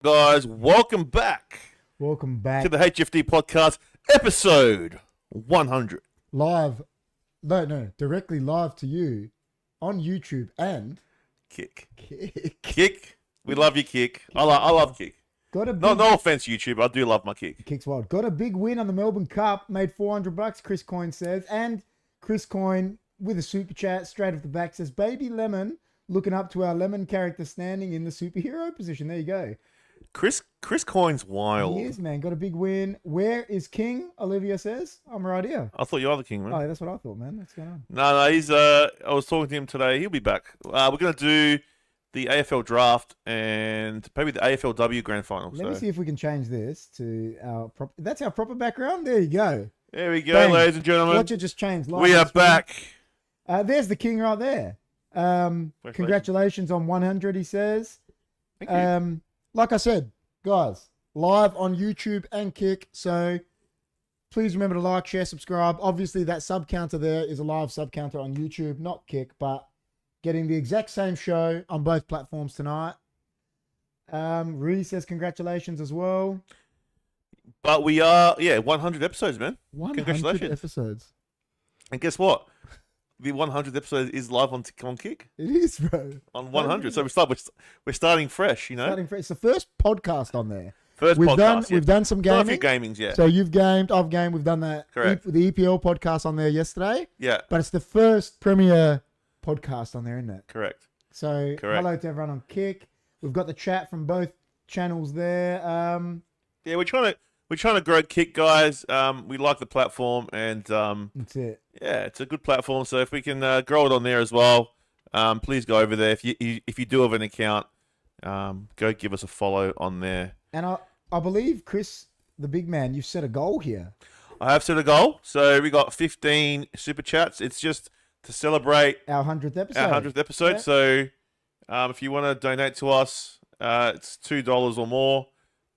guys? Welcome back. Welcome back to the HFD podcast, episode 100. Live, no, directly live to you on YouTube and Kick. We love you, Kick. I love Kick. Got a big, no offense, YouTube. I do love my Kick. Kick's wild. Got a big win on the Melbourne Cup. Made $400. Chris Coyne says, and Chris Coyne with a super chat straight off the back says, "Baby Lemon, looking up to our Lemon character standing in the superhero position." There you go. Chris Coyne's wild. He is, man. Got a big win. Where is King? Olivia says, "I'm right here." I thought you are the King, man. Oh, that's what I thought, man. What's going on? No, he's. I was talking to him today. He'll be back. We're gonna do the AFL draft and maybe the AFLW grand final. Let me see if we can change this to our proper. That's our proper background. There you go. There we go, Bang. ladies and gentlemen. Watch it just change. We are back. There's the King right there. Congratulations on 100, he says. Thank you. Like I said, guys, live on YouTube and Kick. So please remember to like, share, subscribe. Obviously, that sub counter there is a live sub counter on YouTube, not Kick, but getting the exact same show on both platforms tonight. Ree says congratulations as well. But we are, 100 episodes, man. 100 Congratulations. episodes. And guess what? The 100th episode is live on Kick. It is, bro. On 100. So we're starting fresh, you know? Starting fresh. It's the first podcast on there. We've done some gaming. Done a few gamings, yeah. So you've gamed, I've gamed. We've done the EPL podcast on there yesterday. Yeah. But it's the first premiere podcast on there, isn't it? Correct. So hello to everyone on Kick. We've got the chat from both channels there. Yeah, we're trying to grow Kick, guys. We like the platform, and that's it. Yeah, it's a good platform. So if we can grow it on there as well, please go over there. If you do have an account, go give us a follow on there. And I believe, Chris, the big man, you've set a goal here. I have set a goal. So we got 15 super chats. It's just to celebrate our 100th episode. Yeah. So if you want to donate to us, it's $2 or more.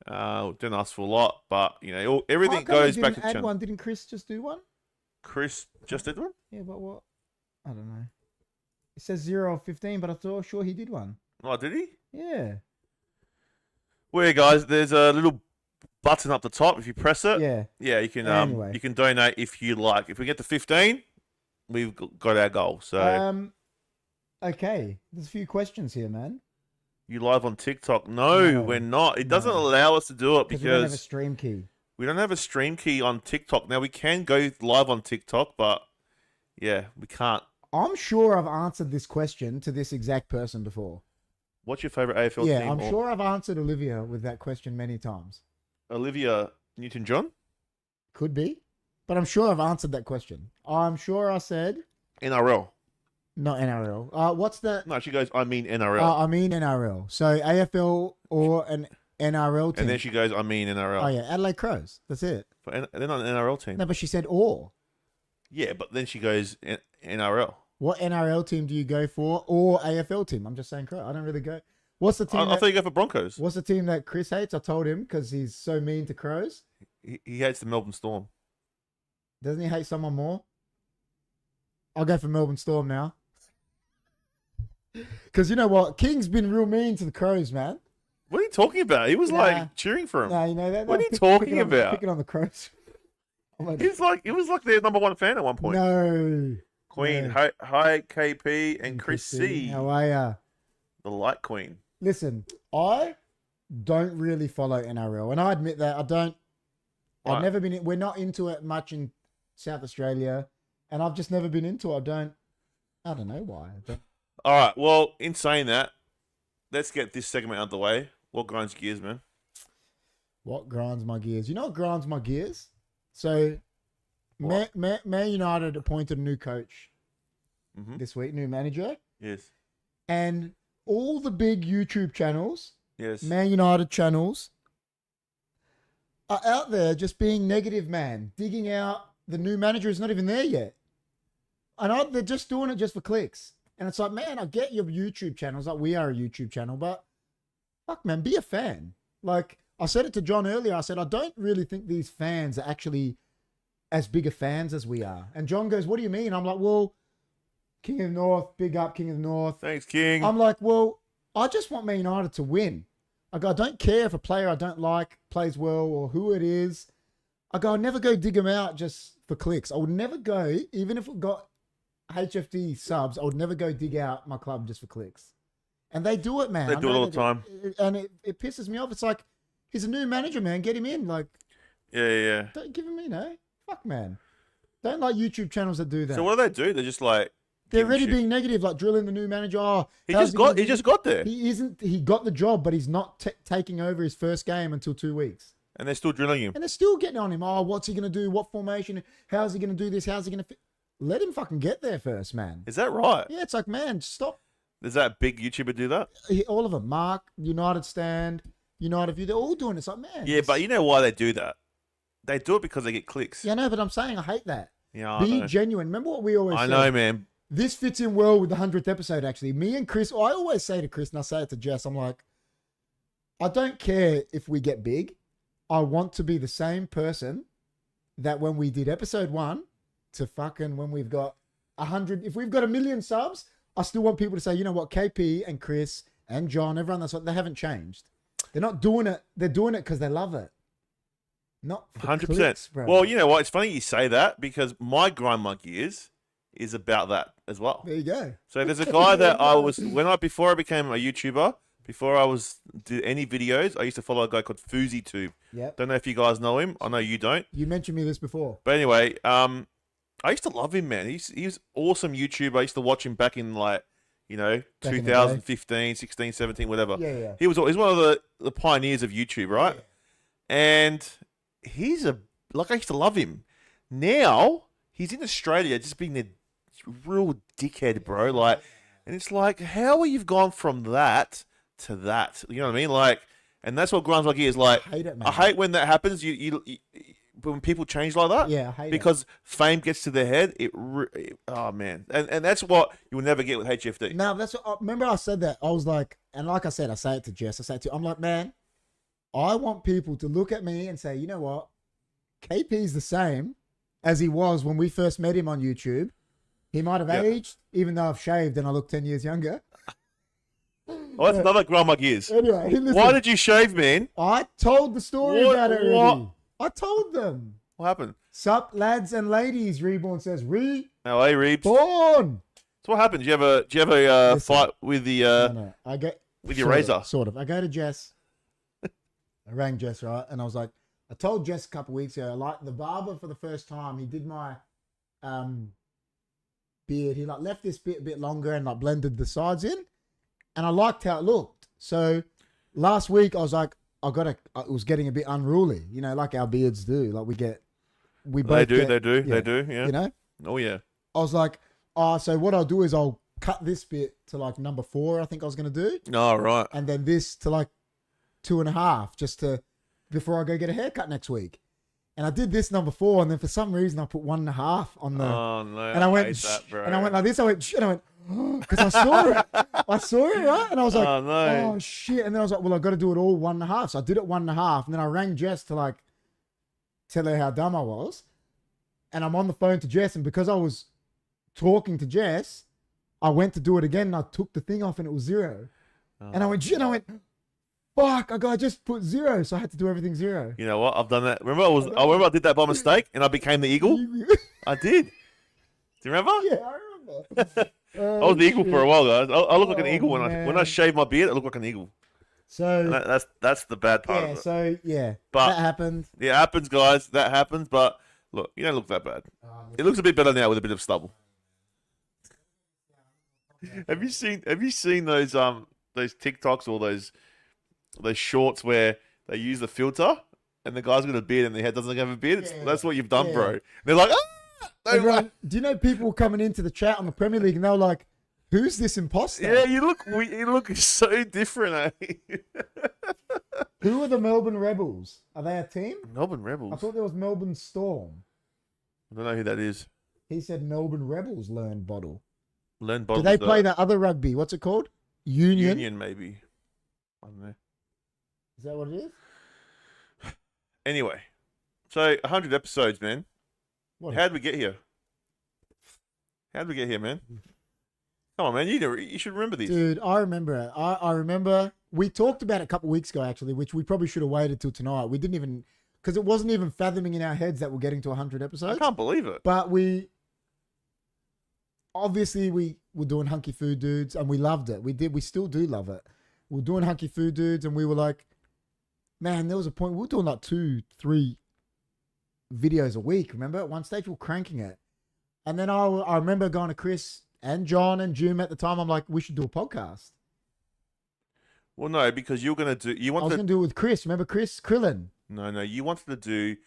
Don't ask for a lot, but you know everything goes back to the channel. Didn't Chris just do one? Chris just did one? Yeah, but what? I don't know. It says 0 of 15, but I thought sure he did one. Oh, did he? Yeah. Well, guys, there's a little button up the top. If you press it, yeah, you can anyway. You can donate if you like. If we get to 15, we've got our goal. So okay, there's a few questions here, man. You live on TikTok? No, we're not. It doesn't allow us to do it because we don't have a stream key. We don't have a stream key on TikTok. Now we can go live on TikTok, but yeah, we can't. I'm sure I've answered this question to this exact person before. What's your favorite AFL team? Yeah, I'm sure I've answered Olivia with that question many times. Olivia Newton-John? Could be, but I'm sure I've answered that question. I'm sure I said NRL. Not NRL. What's the... No, she goes, I mean NRL. I mean NRL. So AFL or an NRL team. And then she goes, I mean NRL. Oh, yeah. Adelaide Crows. That's it. But they're not an NRL team. No, but she said or. Yeah, but then she goes, NRL. What NRL team do you go for or AFL team? I'm just saying Crow. I don't really go... What's the team? I thought you go for Broncos. What's the team that Chris hates? I told him because he's so mean to Crows. He hates the Melbourne Storm. Doesn't he hate someone more? I'll go for Melbourne Storm now. Because you know what? King's been real mean to the Crows, man. What are you talking about? He was like cheering for him. No, you know that. What are you talking about? Picking on the Crows. He was like their number one fan at one point. No. Queen. No. Hi, KP and Chris C. How are ya? The Light Queen. Listen, I don't really follow NRL, and I admit that I don't. Right. I've never been. We're not into it much in South Australia, and I've just never been into it. I don't know why. All right. Well, in saying that, let's get this segment out of the way. What grinds gears, man? What grinds my gears? You know what grinds my gears? So, Man United appointed a new coach this week, new manager. Yes. And all the big YouTube channels, Man United channels, are out there just being negative, man. Digging out the new manager is not even there yet. And they're just doing it just for clicks. And it's like, man, I get your YouTube channels. Like, we are a YouTube channel, but fuck, man, be a fan. Like, I said it to John earlier. I said, I don't really think these fans are actually as big a fans as we are. And John goes, what do you mean? I'm like, well, King of the North, big up King of the North. Thanks, King. I'm like, well, I just want Man United to win. I go, I don't care if a player I don't like plays well or who it is. I go, I'll never go dig them out just for clicks. I would never go, even if it got HFD subs, I would never go dig out my club just for clicks. And they do it, man. They do it all the time. And it pisses me off. It's like, he's a new manager, man. Get him in. Like, yeah. Don't give him, fuck, man. Don't like YouTube channels that do that. So what do? They're just like... They're already being negative, like drilling the new manager. Oh, he just got there. He got the job, but he's not taking over his first game until 2 weeks. And they're still drilling him. And they're still getting on him. Oh, what's he going to do? What formation? How's he going to do this? How's he going to... Let him fucking get there first, man. Is that right? Yeah, it's like, man, stop. Does that big YouTuber do that? All of them. Mark, United Stand, United View, they're all doing it. It's like, man. Yeah, but you know why they do that? They do it because they get clicks. Yeah, no, but I'm saying I hate that. Yeah, Be genuine. Remember what we always say? I know, man. This fits in well with the 100th episode, actually. Me and Chris, I always say to Chris, and I say it to Jess, I'm like, I don't care if we get big. I want to be the same person that when we did episode 1 to fucking when we've got 100, if we've got 1 million subs, I still want people to say, you know what, KP and Chris and John, everyone that's what, they haven't changed. They're not doing it. They're doing it because they love it. Not 100%. Clicks, bro. Well, you know what? It's funny you say that because my grind monkey is about that as well. There you go. So there's a guy that before I became a YouTuber, before I did any videos, I used to follow a guy called HFD. Yep. Don't know if you guys know him. I know you don't. You mentioned me this before. But anyway, I used to love him, man. He was awesome YouTuber. I used to watch him back in 2015, 16, 17, whatever. Yeah. He's one of the pioneers of YouTube, right? Yeah. And I used to love him. Now he's in Australia, just being a real dickhead, bro. And it's like, how you've gone from that to that? You know what I mean? And that's what grinds like is like. I hate it, man. I hate when that happens. You when people change like that. Yeah, I hate because fame gets to their head. Oh man, and that's what you will never get with HFD. No, that's what. Remember, I said that. I was like, and like I said, I say it to Jess. I say it to. I'm like, man, I want people to look at me and say, you know what, KP's the same as he was when we first met him on YouTube. He might have aged, even though I've shaved and I look 10 years younger. Oh, that's another grandma gears. Anyway, listen, why did you shave, man? I told the story about it already. I told them. What happened? Sup, lads and ladies, Reborn says, Oh, hey, Reebs. Born. So what happened? Do you have a fight with the No. I get with your razor? Sort of. I go to Jess. I rang Jess, right? And I was like, I told Jess a couple of weeks ago, like the barber for the first time, he did my beard. He left this bit a bit longer and blended the sides in. And I liked how it looked. So last week I was like, it was getting a bit unruly, like our beards do. Like we both they do, yeah. You know? Oh yeah. I was like, so what I'll do is I'll cut this bit to number 4, I think I was going to do. Oh, right. And then this to 2.5, before I go get a haircut next week. And I did this number 4, and then for some reason I put 1.5 on the. Oh no! And I went, that, bro. And I went like this. I went, and I went, because I saw it. I saw it, right? And I was like, oh no! Oh shit! And then I was like, well, I got to do it all 1.5. So I did it 1.5, and then I rang Jess to tell her how dumb I was. And I'm on the phone to Jess, and because I was talking to Jess, I went to do it again, and I took the thing off, and it was 0. Oh. And I went, fuck, I just put 0, so I had to do everything 0. You know what? I've done that. Remember I did that by mistake and I became the eagle? I did. Do you remember? Yeah, I remember. I was the eagle for a while, guys. I look like an eagle when I shave my beard. I look like an eagle. So that's the bad part of it. So yeah, but that happened. Yeah, it happens, guys. That happens. But look, you don't look that bad. It looks a bit better now with a bit of stubble. Have you seen those TikToks or those shorts where they use the filter and the guy's got a beard and the head doesn't have a beard? That's what you've done, bro. They're like, Everyone, do you know people were coming into the chat on the Premier League and they were like, who's this imposter? Yeah, you look so different, eh? Who are the Melbourne Rebels? Are they a team? Melbourne Rebels? I thought there was Melbourne Storm. I don't know who that is. He said Melbourne Rebels learn bottle. Learn bottle. Do they play that other rugby? What's it called? Union? Union, maybe. I don't know. Is that what it is? Anyway, so 100 episodes, man. How'd we get here? Man? Come on, man. You should remember this. Dude, I remember it. I remember we talked about it a couple of weeks ago, actually, which we probably should have waited till tonight. We didn't even, because it wasn't even fathoming in our heads that we're getting to 100 episodes. I can't believe it. But we were doing Hunkyfooddudes and we loved it. We still do love it. We were doing Hunkyfooddudes and we were like, man, there was a point we were doing like 2-3 videos a week. Remember, at one stage we were cranking it. And then I remember going to Chris and John and Jim at the time. I'm like, we should do a podcast. Well, no, because you were going to do... I was going to do it with Chris. Remember Chris Krillin? No. You wanted to do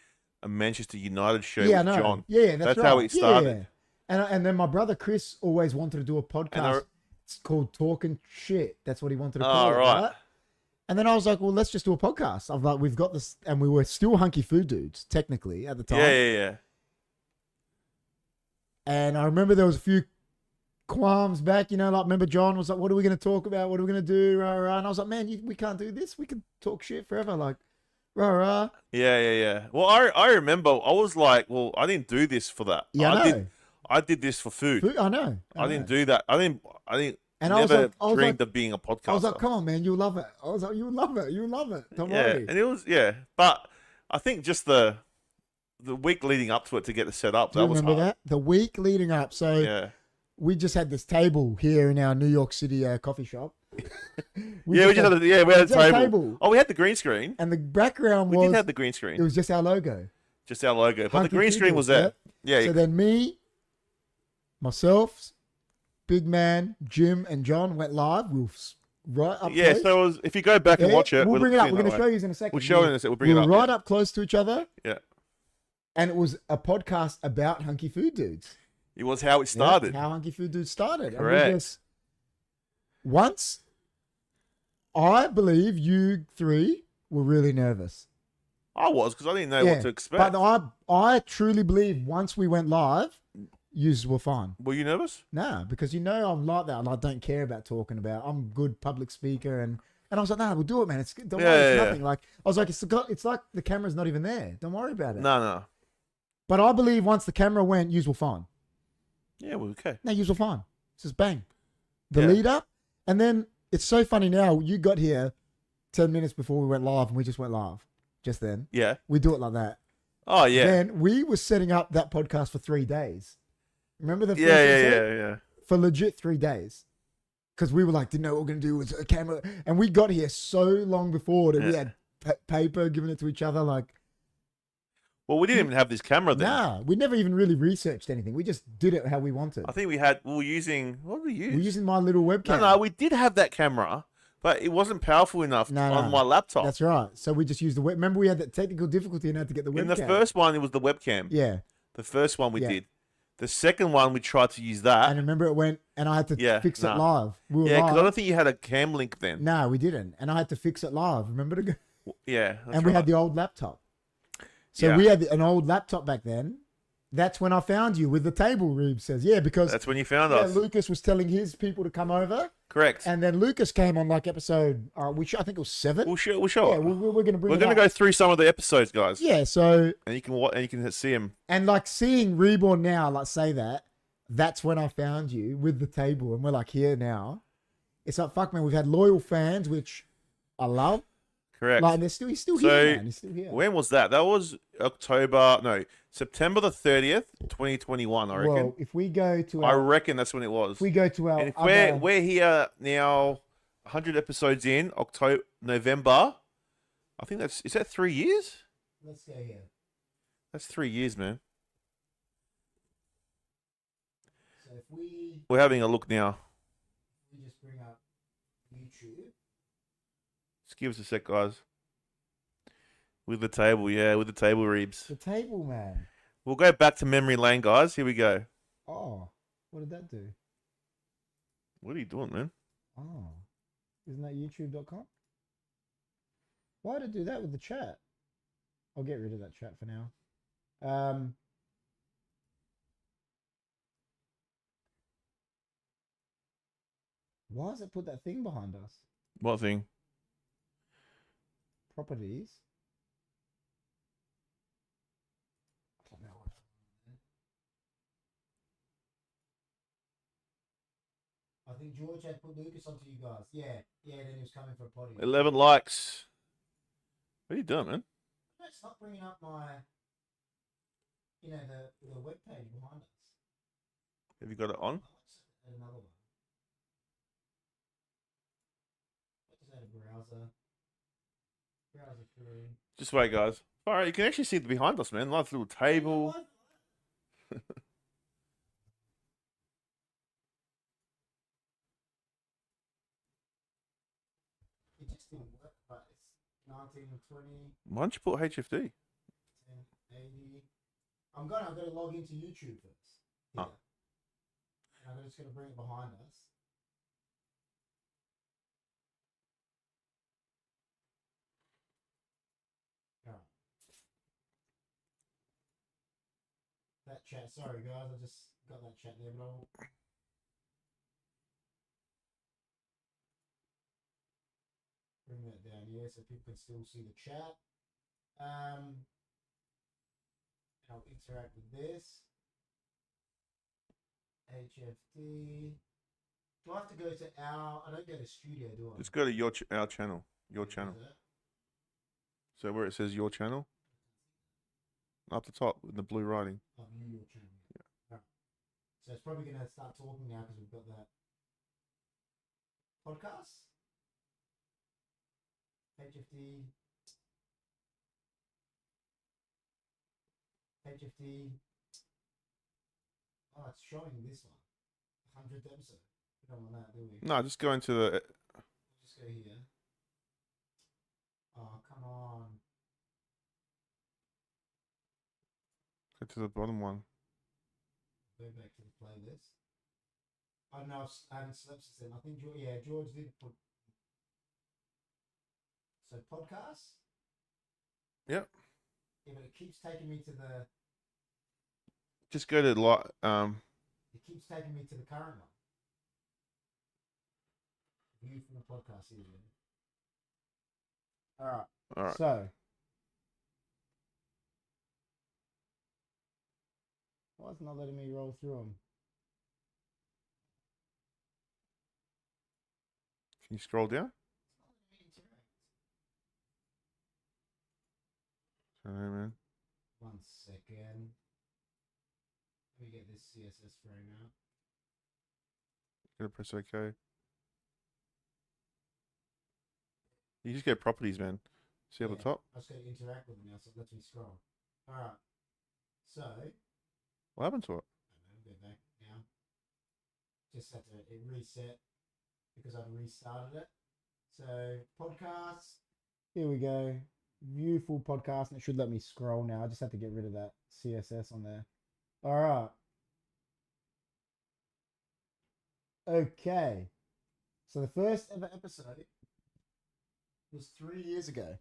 a Manchester United show with John. Yeah, that's right. How it started. Yeah. And then my brother Chris always wanted to do a podcast. It's called Talking Shit. That's what he wanted to call it. Right? And then I was like, well, let's just do a podcast. I was like, we've got this. And we were still Hunkyfooddudes, technically, at the time. Yeah. And I remember there was a few qualms back, like, remember John was like, what are we going to talk about? What are we going to do? Rah, rah. And I was like, man, we can't do this. We can talk shit forever. Like, rah, rah. Yeah. Well, I remember I was like, well, I didn't do this for that. Yeah, I did this for food. I know. I didn't do that. I didn't and never dreamed of being a podcaster. I was like, come on, man, you'll love it. I was like, you'll love it. Don't worry. And it was, but I think just the week leading up to it to get it set up, that was hard. Remember that? The week leading up. So we just had this table here in our New York City coffee shop. we had a table. Oh, we had the green screen. And the background we did have the green screen. It was just our logo. But the green screen was there. Yeah. So then me, myself, Big Man, Jim, and John went live. We were right up close. So it was, if you go back and watch it, we'll bring it up. We're going to show you in a second. We'll show you in a second. We'll bring it up. We were right up close to each other. Yeah. And it was a podcast about Hunkyfooddudes. It was how it started. How Hunkyfooddudes started. Correct. Once, I believe you three were really nervous. I was, because I didn't know what to expect. But I truly believe once we went live, yous were fine. Were you nervous? No, because I'm like that. I don't care about talking about. I'm a good public speaker, and I was like, no, we'll do it, man. Don't worry, it's nothing. Like I was like, it's like the camera's not even there. Don't worry about it. No. But I believe once the camera went, yous were fine. Yeah, well, okay. No, yous were fine. It's just bang. The lead up, and then it's so funny now. You got here 10 minutes before we went live, and we just went live. Just then. Yeah. We do it like that. Oh yeah. Then we were setting up that podcast for 3 days. Remember the first episode? Yeah. For legit 3 days. Because we were like, didn't know what we were going to do with a camera. And we got here so long before that we had paper, giving it to each other. Like, well, we didn't even have this camera then. Nah, we never even really researched anything. We just did it how we wanted. I think we were using, what did we use? We were using my little webcam. No, we did have that camera, but it wasn't powerful enough on my laptop. That's right. So we just used the web. Remember, we had that technical difficulty and had to get the webcam. In the first one, it was the webcam. Yeah. The first one we did. The second one, we tried to use that. And remember, it went, and I had to fix it live. We were because I don't think you had a cam link then. No, we didn't. And I had to fix it live. Remember to go? Yeah. And we had the old laptop. So we had an old laptop back then. That's when I found you with the table, Rube says. Yeah, because... That's when you found us. Lucas was telling his people to come over. Correct. And then Lucas came on like episode, I think it was 7. We'll show it. We're going to bring it up. We're going to go through some of the episodes, guys. Yeah, so... And you can see him. And like seeing Reborn now, like say that, that's when I found you with the table. And we're like here now. It's like, fuck, man, we've had loyal fans, which I love. Correct. Like, he's still here, man. He's still here. When was that? That was September the 30th, 2021, I reckon. Well, if we go to I reckon that's when it was. If we go to our... And if we're here now, 100 episodes in, November, I think is that 3 years? Let's go here. That's 3 years, man. So if we're having a look now. We just bring up YouTube. Just give us a sec, guys. With the table, with the table, Reebs. The table, man. We'll go back to memory lane, guys. Here we go. Oh, what did that do? What are you doing, man? Oh, isn't that youtube.com? Why did it do that with the chat? I'll get rid of that chat for now. Why does it put that thing behind us? What thing? Properties. I think George had put Lucas onto you guys. Yeah, then he was coming for a potty. 11 likes. What are you doing, man? No, it's not bringing up my, the web page behind us. Have you got it on? Another one. I just had a browser. Browser through. Just wait, guys. All right, you can actually see the behind us, man. Nice little table. It just didn't work, but it's 1920. Why don't you put HFD? 1080. I've got to log into YouTube first. Here. Oh. And I'm just going to bring it behind us. Alright. That chat, sorry guys, I just got that chat there, but I'll bring that down here so people can still see the chat. I'll interact with this. HFD. Do I have to go to our? I don't go to studio, do I? Just go to our channel. Your channel. So where it says your channel, up the top with the blue writing. Oh, your channel. Yeah. Right. So it's probably going to start talking now because we've got that podcast. HFD. HFD. Oh, it's showing this one. 100th episode. We don't want that, do we? No, just go into the. Just go here. Oh, come on. Go to the bottom one. Go back to the playlist. I don't know, I haven't slept since then. I think, George did put. So, podcast? Yep. Yeah, but it keeps taking me to the. Just go to It keeps taking me to the current one. View from the podcast here. All right. So, why is it not letting me roll through them? Can you scroll down? I don't know, man. 1 second. Let me get this CSS frame out. Gotta press OK. You just go properties, man. See at the top? I just got to interact with it now, so it lets me scroll. Alright. So. What happened to it? I don't know, go back now. Just had to it reset because I've restarted it. So, podcasts. Here we go. View full podcast, and it should let me scroll now. I just have to get rid of that CSS on there. All right. Okay. So the first ever episode was 3 years ago.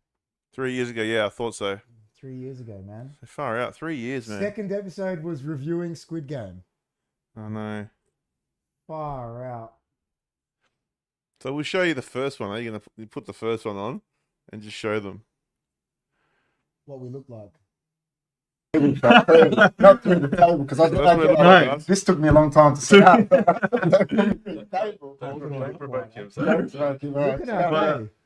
3 years ago, yeah, I thought so. 3 years ago, man. So far out, 3 years, man. Second episode was reviewing Squid Game. I know. Far out. So we'll show you the first one. Are you gonna put the first one on and just show them what we look like? Not through the table because I no, this took me a long time to set up.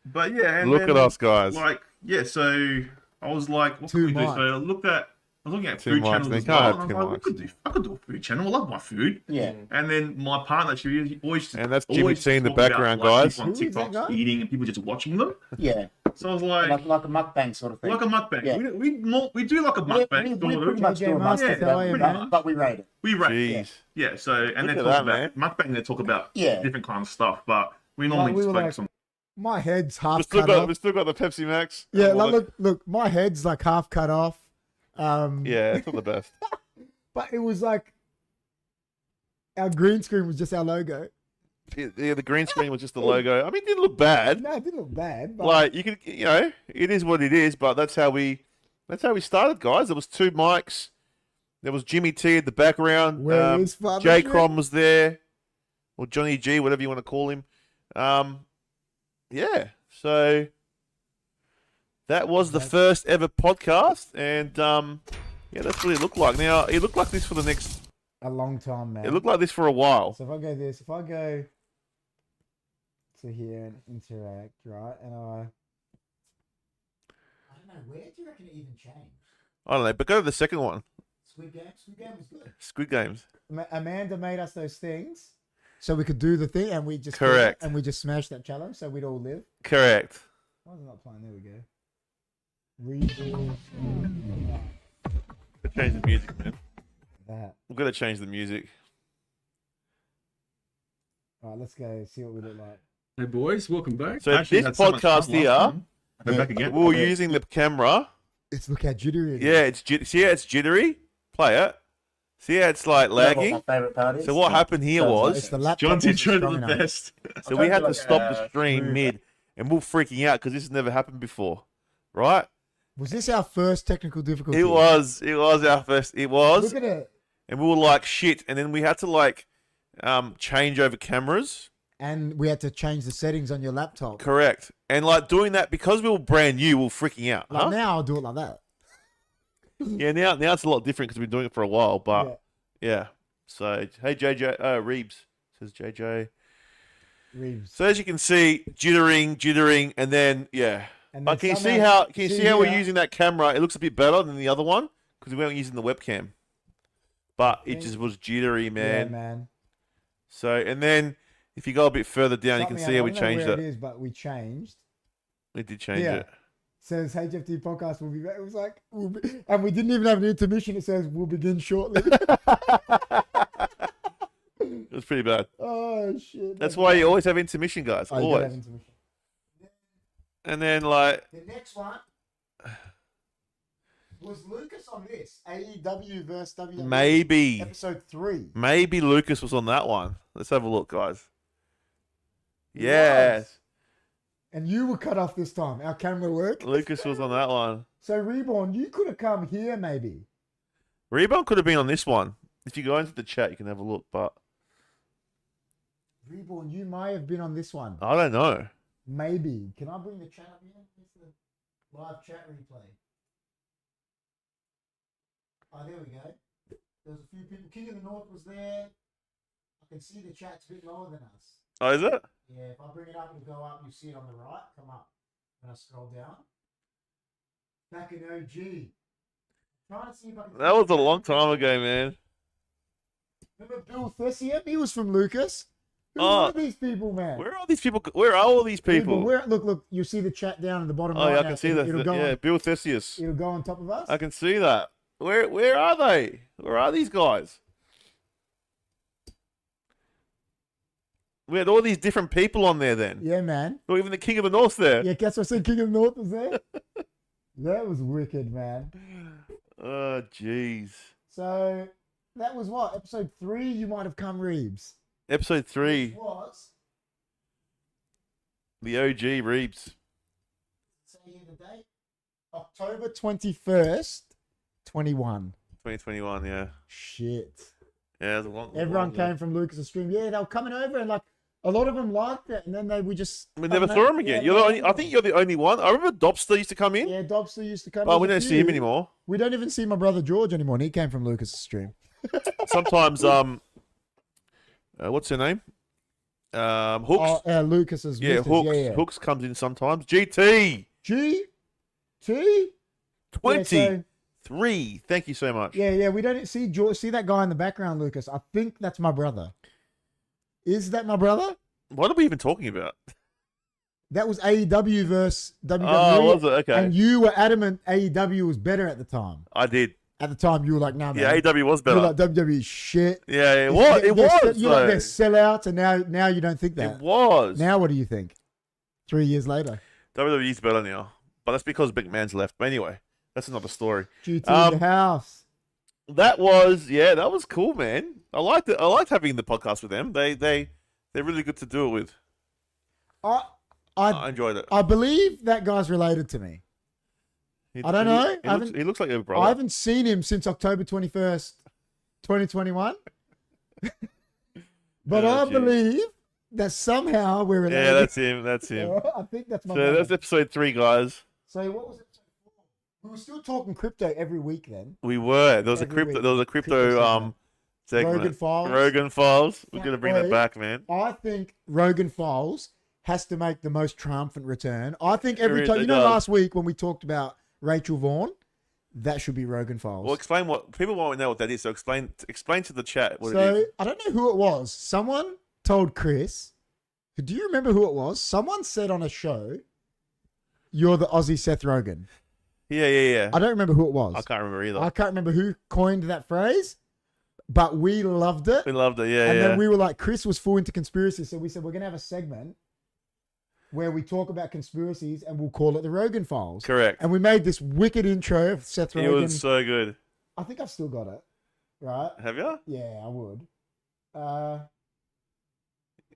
But yeah, and look at us, guys. Like, yeah, so I was like, what can we do? So I was looking at food channels as well. And I was like, I could do a food channel. I love my food. Yeah. And then my partner, she always and that's Jimmy T in the background, guys. On TikTok eating and people just watching them. Yeah. So I was like a mukbang sort of thing. Like a mukbang. Yeah. We do like a mukbang. We pretty much do a mukbang, but we rate it. We rate it. Yeah. So and then talk about mukbang. They talk about different kind of stuff, but we normally just focus on. My head's half cut off. We still got the Pepsi Max. Yeah, look, my head's like half cut off. Yeah, it's not the best. But it was like our green screen was just our logo. Yeah, the green screen was just the logo. I mean, it didn't look bad. No, it didn't look bad. But... Like you could, it is what it is. But that's how we started, guys. There was 2 mics. There was Jimmy T in the background. Where is Father J Crom was there, or Johnny G, whatever you want to call him. Yeah. So that was the first ever podcast, and yeah, that's what it looked like. Now it looked like this for the next a long time, man. It looked like this for a while. So if I go this, if I go to here and interact, right? And I don't know, where do you reckon it even changed? I don't know, but go to the second one. Squid Game? Squid Game was good. Squid Games. Amanda made us those things so we could do the thing, and we just Correct. And we just smashed that challenge so we'd all live. Correct. Why is it not playing? There we go. Redo Change the music, man. that. We've got to change the music. All right, let's go see what we look like. Hey boys, welcome back. So Actually, this had so much podcast fun here, last time. We're back again. we were using the camera. It's look how jittery it is. Yeah, see how it's jittery? Play it. See how it's like lagging? My favorite part is? So what happened here It's was, the laptop. John's wasn't intro to strong the enough. best. so we had to stop the stream mid, and we were freaking out because this has never happened before, right? Was this our first technical difficulty? It was our first. It was, Look at it. and we were like shit, and then we had to like change over cameras. And we had to change the settings on your laptop. Correct, and like doing that because we were brand new, we were freaking out. Like Huh? now I'll do it like that. Yeah, now it's a lot different because we've been doing it for a while, but yeah. So hey JJ, Reeves says JJ. Reeves. So as you can see, jittering, and then yeah. And But then can you see somehow- how we're here? using that camera? It looks a bit better than the other one because we weren't using the webcam. But it just was jittery, man. Yeah, man. So and then if you go a bit further down, you can Something see how I we don't know changed where it. it is, but we changed. We did change Yeah. it. Says HFD podcast will be back. It was like, and we didn't even have an intermission. It says we'll begin shortly. It was pretty bad. Oh shit! That's why you always have intermission, guys. Oh, you gotta have Always. intermission. And then like The next one was Lucas on this AEW versus WWE. maybe Episode 3. maybe Lucas was on that one. Let's have a look, guys. He Yes. was. And you were cut off this time. Our camera worked. Lucas was on that one. So Reborn, you could have come here maybe. Rebound could have been on this one. If you go into the chat, you can have a look, but Reborn, you may have been on this one. I don't know. Maybe. Can I bring the chat up here? It's the live chat replay. Oh, there we go. There's a few people. King of the North was there. I can see the chat's a bit lower than us. Oh, is it? Yeah, if I bring it up, it'll go up. You see it on the right. Come up. When I scroll down. Back in OG. Trying to see if I can. That was a long time ago, man. Remember Bill Thessier? He was from Lucas. Who Oh. are these people, man? Where are these people? Where are all these people? Look. You see the chat down at the bottom Oh, right yeah, I now. can see that. It'll go Yeah, on, Bill Theseus. it'll go on top of us. I can see that. Where are they? Where are these guys? We had all these different people on there then. Yeah, man. Or even the King of the North there. Yeah, guess what? I said King of the North was there. That was wicked, man. Oh, jeez. So that was what? Episode 3, you might have come Reeves. Episode 3, Which was, the OG Reeves. say here the date, October 21st, 21. 2021, yeah. Shit. Yeah, it was a long Everyone long- came from Lucas' stream. Yeah, they were coming over and like a lot of them liked it, and then we just. We never saw him again. Yeah, You're the only, I think you're the only one. I remember Dobster used to come in, Yeah, Dobster used to come. but we There's don't a see him few. anymore. We don't even see my brother George anymore, and he came from Lucas' stream. Sometimes, what's her name? Hooks. Oh, Lucas's. Yeah, missus, Hooks. Yeah. Hooks comes in sometimes. GT T. 23. Thank you so much. Yeah. We don't see George. See that guy in the background, Lucas. I think that's my brother. Is that my brother? What are we even talking about? That was AEW versus WWE. Oh, was it? Okay. And you were adamant AEW was better at the time. I did. At the time, you were like, "No, Yeah, man. AW was You're better. like WWE shit." Yeah, it was. It was. You're like though. they're sellouts, and now you don't think that. It was. Now, what do you think? 3 years later, WWE's better now, but that's because Big Man's left. But anyway, that's another story. GT in the house. That was cool, man. I liked it. I liked having the podcast with them. They're really good to do it with. I I enjoyed it. I believe that guy's related to me. I don't know. He looks like a brother. I haven't seen him since October 21st, 2021. But Oh, I geez. believe that somehow we're related. Yeah, that's him. That's him. I think that's my So brother. that's episode 3, guys. So what was episode 4? We were still talking crypto every week then. We were. There was a Every crypto. week. There was a Crypto crypto segment. Rogan Files. Rogan Files. We're gonna bring that Wait. back, man. I think Rogan Files has to make the most triumphant return. I think every It time, really you know, does. last week when we talked about Rachel Vaughn, that should be Rogan Files. Well, explain what people won't know what that is. So explain to the chat what it So is. I don't know who it was. Someone told Chris. Do you remember who it was? Someone said on a show, "You're the Aussie Seth Rogen." Yeah. I don't remember who it was. I can't remember either. I can't remember who coined that phrase, but we loved it. We loved it. Yeah, And yeah. then we were like, Chris was full into conspiracy, so we said we're gonna have a segment where we talk about conspiracies, and we'll call it the Rogan Files. Correct. And we made this wicked intro of Seth It Rogen. was so good. I think I've still got it. Right? Have you? Yeah, I would.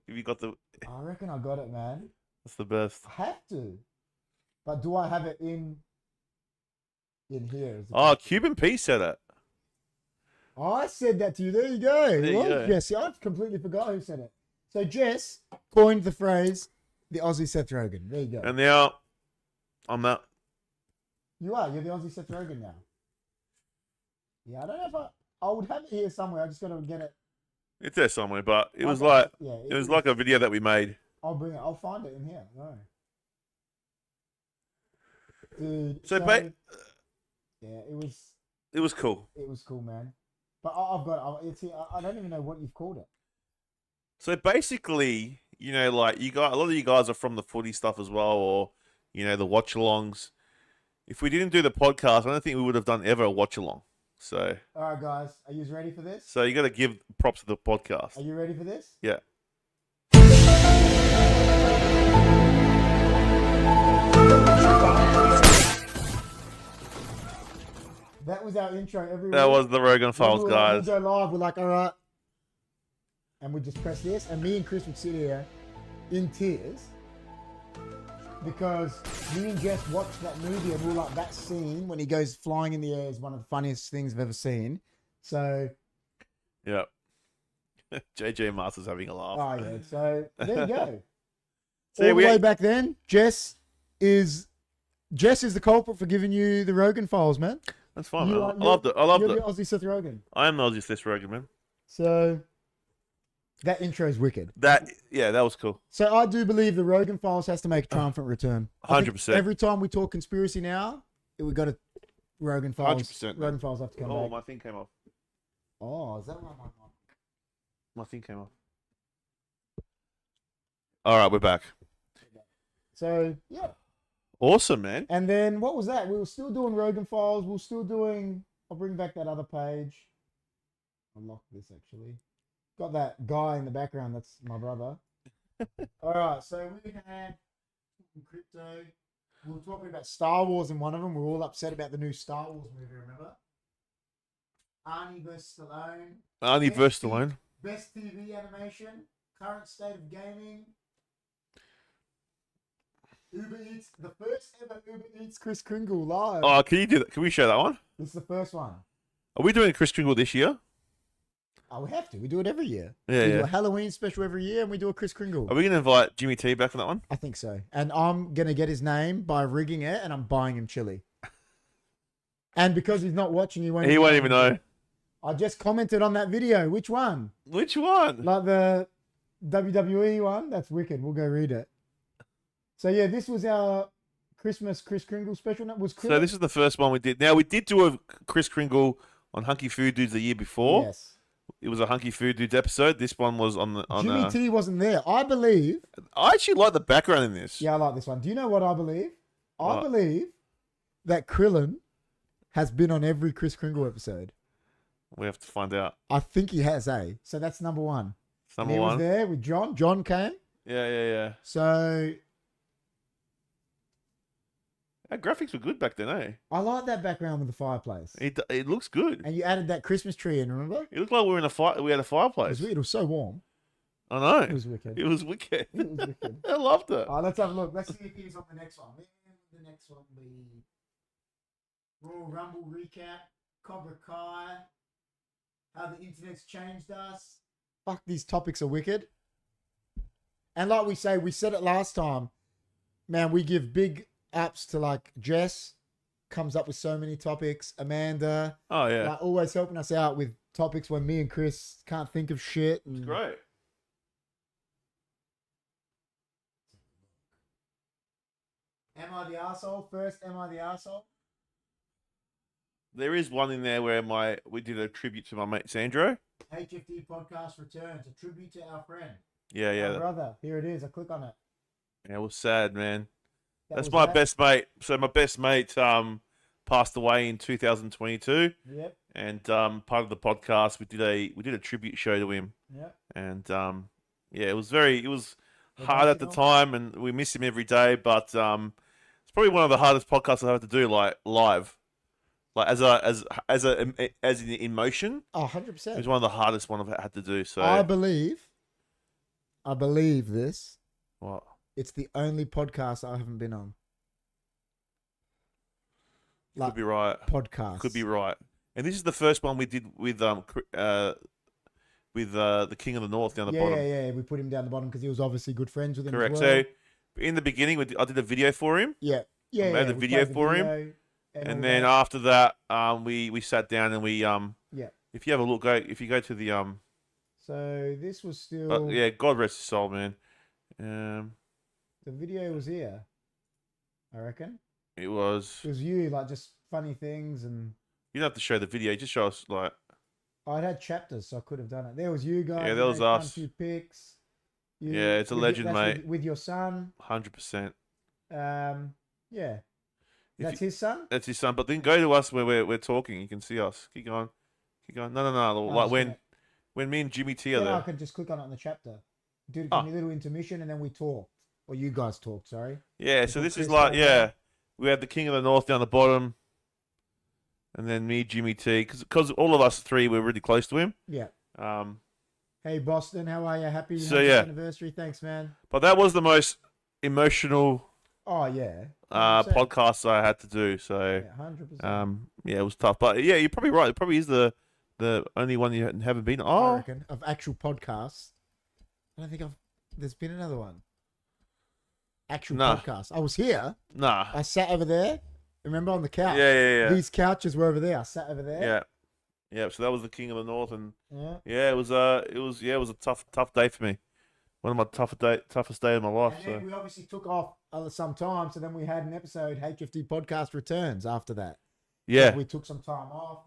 Have you got the? I reckon I got it, man. That's the best. I have to. But do I have it in here? Is it- Oh, Cuban P said it. Oh, I said that to you. There you go. There you Well, go. Jesse, I completely forgot who said it. So Jess coined the phrase the Aussie Seth Rogen. There you go. And now, I'm out. You are. You're the Aussie Seth Rogen now. Yeah, I don't know if I would have it here somewhere. I just got to get it. It's there somewhere, but it was Okay. like Yeah, it was like a video that we made. I'll bring it. I'll find it in here. No. Dude. So, yeah, it was cool. cool, man. But I've got it's here. I don't even know what you've called it. So basically, you know, like a lot of you guys are from the footy stuff as well, or you know, the watch-alongs. If we didn't do the podcast, I don't think we would have done ever a watch-along. So, All right, guys, are you ready for this? so you got to give props to the podcast. Are you ready for this? Yeah. That was our intro. Every That week. was the Rogan Files, We'd guys. go live. We're like, all right, and we just press this, and me and Chris would sit here in tears because me and Jess watched that movie, and we were like, that scene when he goes flying in the air is one of the funniest things I've ever seen. So, Yeah. JJ Masters having a laugh. oh yeah. So there you go. So All the we- way back then, Jess is the culprit for giving you the Rogan Files, man. That's fine, You man. are- I loved it. I loved You're it. the Aussie Seth Rogen. I am Aussie Seth Rogen, man. So that intro is wicked. That was cool. So I do believe the Rogan Files has to make a triumphant return. I think 100%. Every time we talk conspiracy now, we got to Rogan Files. 100%, Rogan Files have to come Oh, back. my thing came off. Oh, is that what I'm on? My thing came off. All right, we're back. So yeah. Awesome, man. And then what was that? We were still doing Rogan Files. We were still doing. I'll bring back that other page. Unlock this actually. Got that guy in the background. That's my brother. All right. So we had crypto. We were talking about Star Wars in one of them. We were all upset about the new Star Wars movie. Remember? Arnie versus Stallone. Arnie versus Stallone. Best TV animation. Current state of gaming. Uber Eats, the first ever Uber Eats Chris Kringle live. Oh, can you do that? Can we show that one? This is the first one. Are we doing a Chris Kringle this year? Oh, we have to. We do it every year. Yeah, we do yeah. a Halloween special every year, and we do a Chris Kringle. Are we going to invite Jimmy T back for that one? I think so. And I'm going to get his name by rigging it, and I'm buying him chili. And because he's not watching, he won't Even know. I just commented on that video. Which one? Which one? Like the WWE one? That's wicked. We'll go read it. So, yeah, this was our Christmas Chris Kringle special. So this is the first one we did. Now, we did do a Chris Kringle on Hunkyfooddudes the year before. Yes. It was a Hunkyfooddudes episode. This one was on Jimmy T wasn't there. I believe. I actually like the background in this. Yeah, I like this one. Do you know what I believe? I What? believe that Krillin has been on every Chris Kringle episode. We have to find out. I think he has, eh? So that's number one. It's number he one. was there with John. John came. Yeah. So Our graphics were good back then, eh? I like that background with the fireplace. It looks good. And you added that Christmas tree in, remember? It looked like we were in a fire. We had a It fireplace. was weird. It was so warm. I know. It was wicked. It was wicked. It was wicked. I loved it. Let's have a look. Let's see if he's on the next one. The next one will be Royal Rumble recap, Cobra Kai, how the internet's changed us. Fuck, these topics are wicked. And like we say, we said it last time, man, we give big ups to like Jess, comes up with so many topics. Amanda, Oh yeah. like, always helping us out with topics when me and Chris can't think of shit. And It's great. Am I the arsehole? First, am I the arsehole? There is one in there where we did a tribute to my mate Sandro. HFD podcast returns. A tribute to our friend. Yeah. Our brother. Here it is. I click on it. Yeah, it was sad, man. That's was my that. best mate. So my best mate passed away in 2022. Yep. And part of the podcast we did a tribute show to him. Yep. And yeah, it was hard at the time, and we miss him every day. But it's probably one of the hardest podcasts I have to do, like live, like as in emotion. Oh, 100%. It was one of the hardest one I've had to do. So I believe this. What? It's the only podcast I haven't been on. Could be right. Podcast. Could be right. And this is the first one we did with the King of the North down the bottom. Yeah. We put him down the bottom because he was obviously good friends with him. Correct. As well. So in the beginning, I did a video for him. Yeah. I made a video for him. And then after that, we sat down and we Yeah. If you have a look, if you go to the So this was still. But yeah, God rest his soul, man. The video was here. I reckon. It was you, like just funny things, and you don't have to show the video. Just show us like. I'd had chapters, so I could have done it. There was you guys. Yeah, that was us. A few pics. Yeah, it's a legend, mate. With your son. 100%. Yeah. That's his son? That's his son. But then go to us where we're talking. You can see us. Keep going. No. Like when me and Jimmy T are there. I could just click on it in the chapter. Do a little intermission and then we talked. Or you guys talked, sorry. Yeah, so this is like, we had the King of the North down the bottom. And then me, Jimmy T. Because all of us three were really close to him. Yeah. Hey, Boston, how are you? Happy anniversary. Thanks, man. But that was the most emotional... Oh, yeah. podcasts I had to do, so 100%. Yeah, it was tough, but yeah, you're probably right. It probably is the only one you haven't been. I reckon of actual podcasts. I don't think there's been another one. Actual podcast. I was here. Nah, I sat over there. Remember on the couch? Yeah. These couches were over there. I sat over there. Yeah. So that was the King of the North, and it was a tough day for me. One of my toughest day of my life. And then we obviously took off some time, so then we had an episode, HFD Podcast Returns, after that. Yeah. So we took some time off,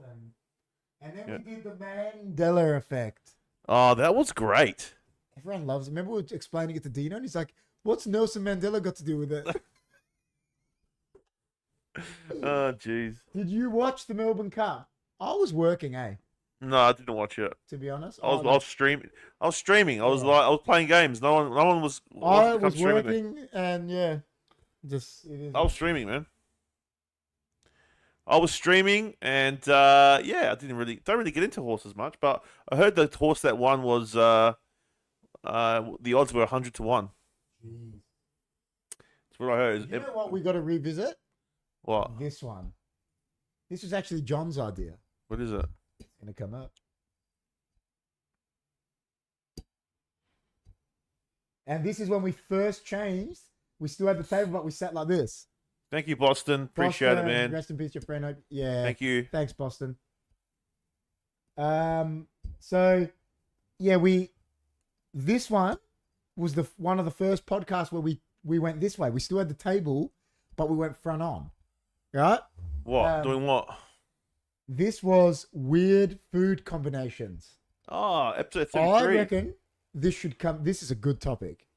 and then we did the Mandela Effect. Oh, that was great. Everyone loves it. Remember we were explaining it to Dino, and he's like, what's Nelson Mandela got to do with it? Oh, jeez. Did you watch the Melbourne Cup? I was working, eh? No, I didn't watch it. To be honest, I was streaming. I was playing games. No one was. I was working, and I was streaming, man. I was streaming, and I don't really get into horses much, but I heard the horse that won was the odds were 100 to 1. That's what I heard. You know what we got to revisit? What? This one. This was actually John's idea. What is it? It's gonna come up. And this is when we first changed. We still had the table, but we sat like this. Thank you, Boston. Appreciate it, man. Rest in peace, your friend. Yeah. Thank you. Thanks, Boston. So, this one was one of the first podcasts where we went this way. We still had the table, but we went front on. Right? What? Doing what? This was weird food combinations. Oh, episode 33. I reckon this should come. This is a good topic.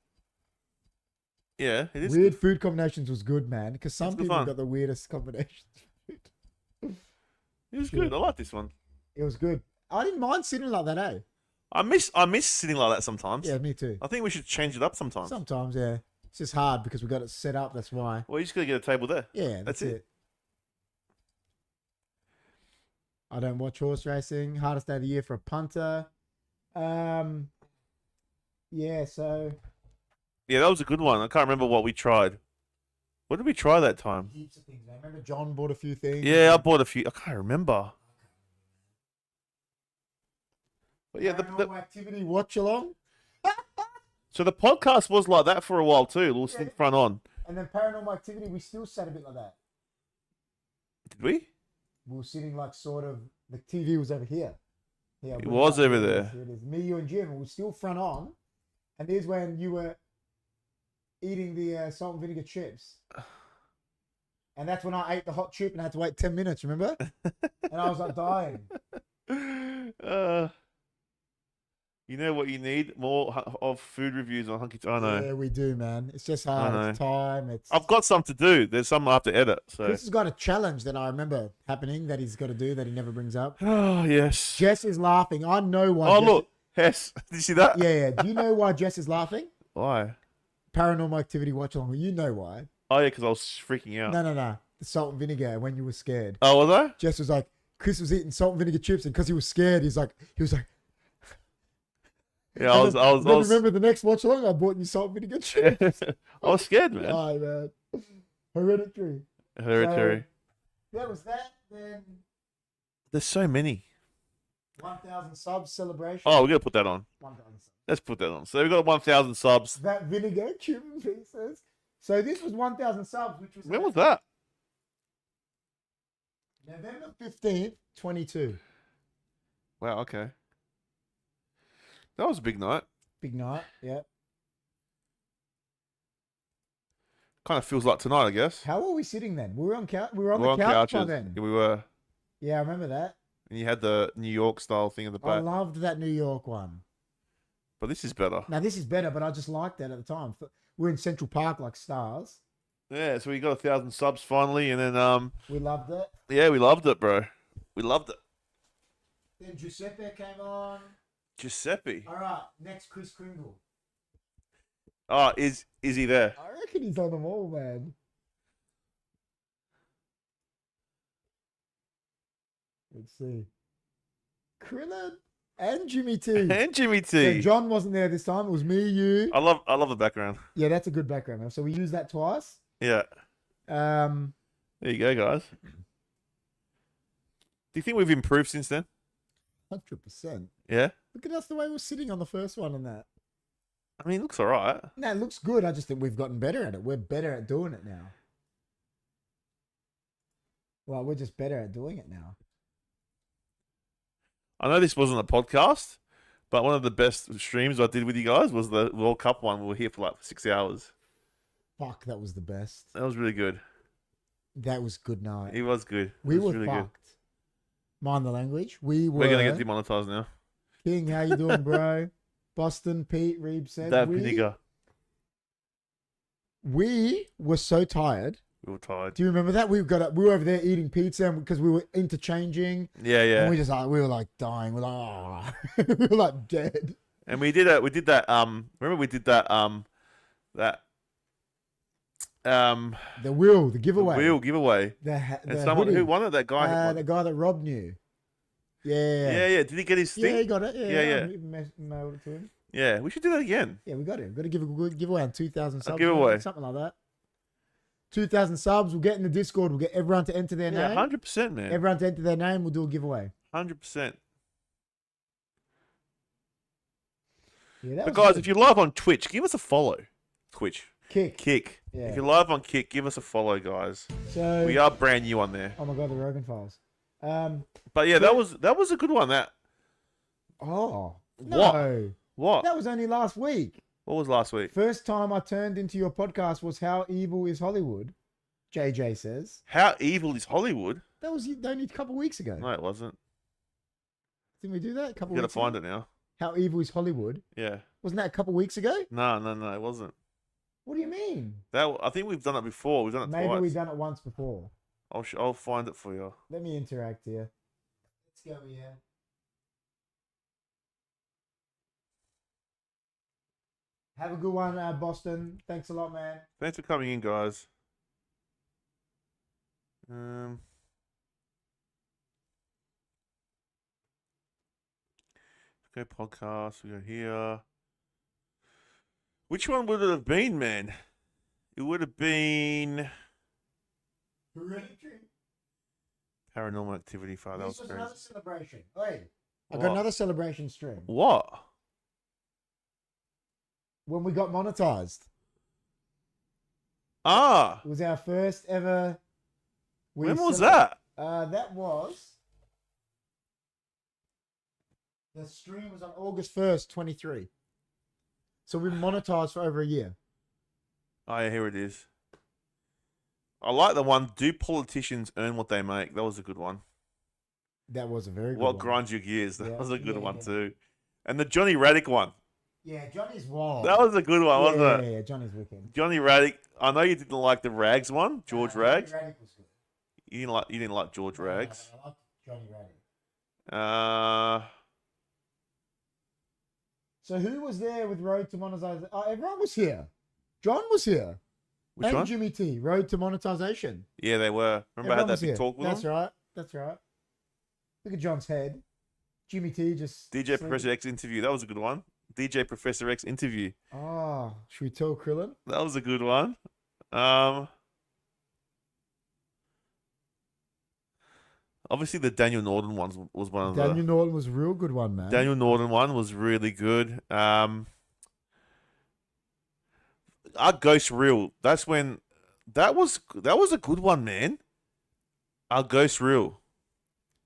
Yeah, it is. Weird food combinations was good, man, because some people fun. got the weirdest combinations. It was good. I like this one. It was good. I didn't mind sitting like that, eh? I miss sitting like that sometimes. Yeah, me too. I think we should change it up sometimes. Sometimes, yeah. It's just hard because we got it set up. That's why. Well, you just gotta get a table there. Yeah, that's it. I don't watch horse racing. Hardest day of the year for a punter. Yeah, so. Yeah, that was a good one. I can't remember what we tried. What did we try that time? Heaps of things, man. Remember John bought a few things? Yeah, I bought a few. I can't remember. But yeah, the activity watch along. So the podcast was like that for a while too. We'll sit front on. And then paranormal activity, we still sat a bit like that. Did we? We were sitting like sort of. The TV was over here. Yeah, it was over there. Here it is. Me, you, and Jim. We were still front on. And there's when you were eating the salt and vinegar chips. And that's when I ate the hot chip and I had to wait 10 minutes, remember? And I was like dying. You know what you need? More of food reviews on Hunky. I know. Yeah, we do, man. It's just hard. It's time. I've got some to do. There's some I have to edit. So Chris has got a challenge that I remember happening that he's got to do that he never brings up. Oh, yes. Jess is laughing. I know why. Oh, look. Hess. Did you see that? Yeah. Do you know why Jess is laughing? Why? Paranormal Activity watch along. You know why. Oh, yeah, because I was freaking out. No. The salt and vinegar when you were scared. Oh, was I? Jess was like, Chris was eating salt and vinegar chips, and because he was scared, he was like, yeah, I was. Remember the next watch along? I bought you salt and vinegar chips. I was scared, man. Oh, man. Hereditary. Hereditary. So, that was that. Then There's so many. 1,000 subs celebration. Oh, we're gonna put that on. 1,000 subs. Let's put that on. So we've got 1,000 subs. That vinegar chip and pieces. So this was 1,000 subs, which was When was that? November 15th, 22. Wow. Okay. That was a big night. Big night. Yeah. Kind of feels like tonight, I guess. How were we sitting then? We were on couch. We were on We were the couch by couches. then. Yeah, we were. Yeah, I remember that. And you had the New York style thing in the I back. loved that New York one. But this is better. Now this is better, but I just liked that at the time. We're in Central Park like stars. Yeah, so we got 1,000 subs finally, and then We loved it. yeah, we loved it, bro. We loved it. Then Giuseppe came on. Giuseppe. All right, next Chris Kringle. Oh, is he there? I reckon he's on them all, man. Let's see. Krillin and Jimmy T. And Jimmy So T. John wasn't there this time. It was me, you. I love the background. Yeah, that's a good background. Man. So we used that twice. Yeah. There you go, guys. Do you think we've improved since then? 100%. Yeah. Look at us the way we're sitting on the first one and that. I mean, it looks all right. No, it looks good. I just think we've gotten better at it. We're better at doing it now. Well, we're just better at doing it now. I know this wasn't a podcast, but one of the best streams I did with you guys was the World Cup one. We were here for like 6 hours. Fuck, that was the best. That was really good. That was good night. It was good. We was were really fucked. Mind the language. We were. We're gonna get demonetized now. King, how you doing, bro? Boston, Pete, Reeb said. That vinegar. We were so tired. We were tired. Do you remember that? We were over there eating pizza because we were interchanging. Yeah, yeah. And we were like dying. We're like, oh. We were like dead. And we did that. Remember we did that. The wheel, the giveaway. The wheel giveaway. And someone hoodie. who won it. That guy. The guy that Rob knew. Yeah. Yeah. Did he get his thing? Yeah, he got it. Yeah. I mailed it to him. Yeah, we should do that again. Yeah, we got it. We've got to give a good giveaway on 2,000 subs. Giveaway. Something like that. 2,000 subs. We'll get in the Discord. We'll get everyone to enter their name. 100%, man. Everyone to enter their name. We'll do a giveaway. 100%. Yeah, but guys, if you're live on Twitch, give us a follow. Twitch. Kick. Yeah. If you're live on Kick, give us a follow, guys. So we are brand new on there. Oh my god, the Rogan Files. But yeah, that was a good one. That. Oh no. What? That was only last week. What was last week? First time I turned into your podcast was How Evil is Hollywood. JJ says. How evil is Hollywood? That was only a couple of weeks ago. No, it wasn't. Didn't we do that a couple You of weeks gotta find ago? it now. How Evil is Hollywood. Yeah. Wasn't that a couple of weeks ago? No, it wasn't. What do you mean? I think we've done it before. We've done it Maybe twice. we've done it once before. I'll find it for you. Let me interact here. Let's go here. Have a good one, Boston. Thanks a lot, man. Thanks for coming in, guys. Go podcast. We go here. Which one would it have been, man? It would have been Hereditary. Paranormal Activity 5. That was This was crazy. another celebration. Hey, I What? got another celebration stream. What? When we got monetized. Ah, It was our first ever. when was that? That was. The stream was on August 1st, 23. So we monetized for over a year. Oh, yeah, here it is. I like the one. Do politicians earn what they make? That was a good one. That was a very good What one. grinds your gears? That Yeah, was a good yeah, one yeah. too. And the Johnny Radic one. Yeah, Johnny's wild. That was a good one, wasn't it? Yeah, Johnny's wicked. Johnny Radic. I know you didn't like the Rags one, George Rags. Johnny Radic was good. You didn't like George Rags. I like Johnny Radic. So who was there with Road to Monetization? Oh, everyone was here. John was here. Which and one? Jimmy T, Road to Monetization. Yeah, they were. Remember I had Everyone that was big here. talk with That's them? right. That's right. Look at John's head. Jimmy T just... DJ sleeping. Professor X interview. That was a good one. DJ Professor X interview. Oh, should we tell Krillin? That was a good one. Obviously, the Daniel Norton one was one of the... Daniel Norton was a real good one, man. Daniel Norton one was really good. Our Ghost Reel. That's when... That was a good one, man. Our Ghost Reel.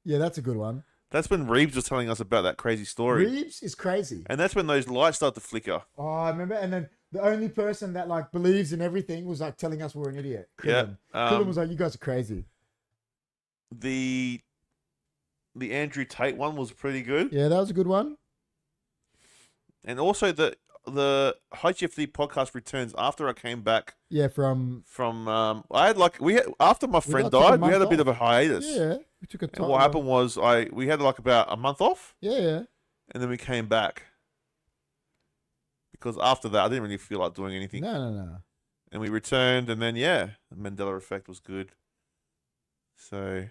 Yeah, that's a good one. That's when Reeves was telling us about that crazy story. Reeves is crazy. And that's when those lights start to flicker. Oh, I remember. And then the only person that like believes in everything was like telling us we're an idiot. Krillin. Yeah. Krillin was like, you guys are crazy. The Andrew Tate one was pretty good. Yeah, that was a good one. And also the HFD podcast returns after I came back Yeah, from I had like after my friend took a died, we month had a bit off. of a hiatus. yeah, we took a And time. what happened was we had like about a month off, Yeah, and then we came back because after that I didn't really feel like doing anything. no. And we returned, and then the Mandela Effect was good. So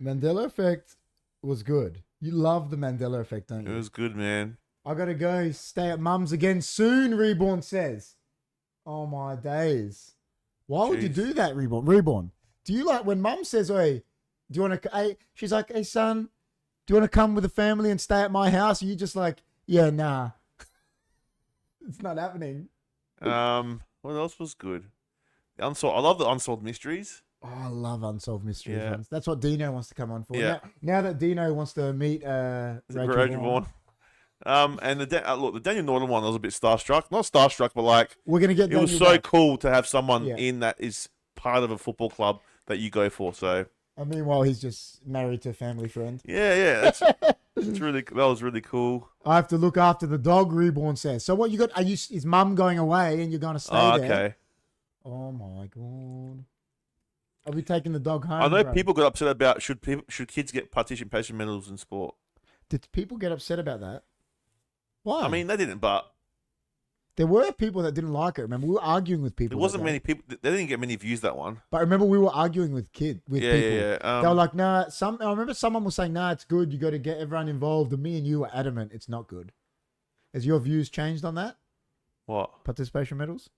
Mandela Effect was good. You love the Mandela Effect, don't it you? was good, man. I gotta go stay at mum's again soon, Reborn says. Oh my days. Why would you Jeez. do that, Reborn? Reborn. Do you like when mum says, hey, do you want to, hey, she's like, hey son, do you want to come with the family and stay at my house? Are you just like, yeah, nah. It's not happening. What else was good? I love the Unsolved Mysteries. Oh, I love Unsolved Mysteries Yeah. ones. That's what Dino wants to come on for. Yeah. Now that Dino wants to meet Rachel Vaughn, And the Daniel Norton one, I was a bit starstruck. Not starstruck, but like we're gonna get it was Daniel so back. cool to have someone Yeah. in that is part of a football club that you go for. So And meanwhile, he's just married to a family friend. yeah, that was really cool. I have to look after the dog, Reborn says. So what you got? Is mum going away and you're going to stay Oh, there? okay. Oh my god. Are we taking the dog home? I know bro? people got upset about should kids get participation medals in sport. Did people get upset about that? Why? I mean, they didn't, but there were people that didn't like it. Remember, we were arguing with people. there wasn't that day. many people. They didn't get many views that one. But remember, we were arguing with Yeah, people. yeah. They were like, "Nah." I remember someone was saying, "Nah, it's good. You got to get everyone involved." And me and you were adamant, it's not good. Has your views changed on that? What? Participation medals?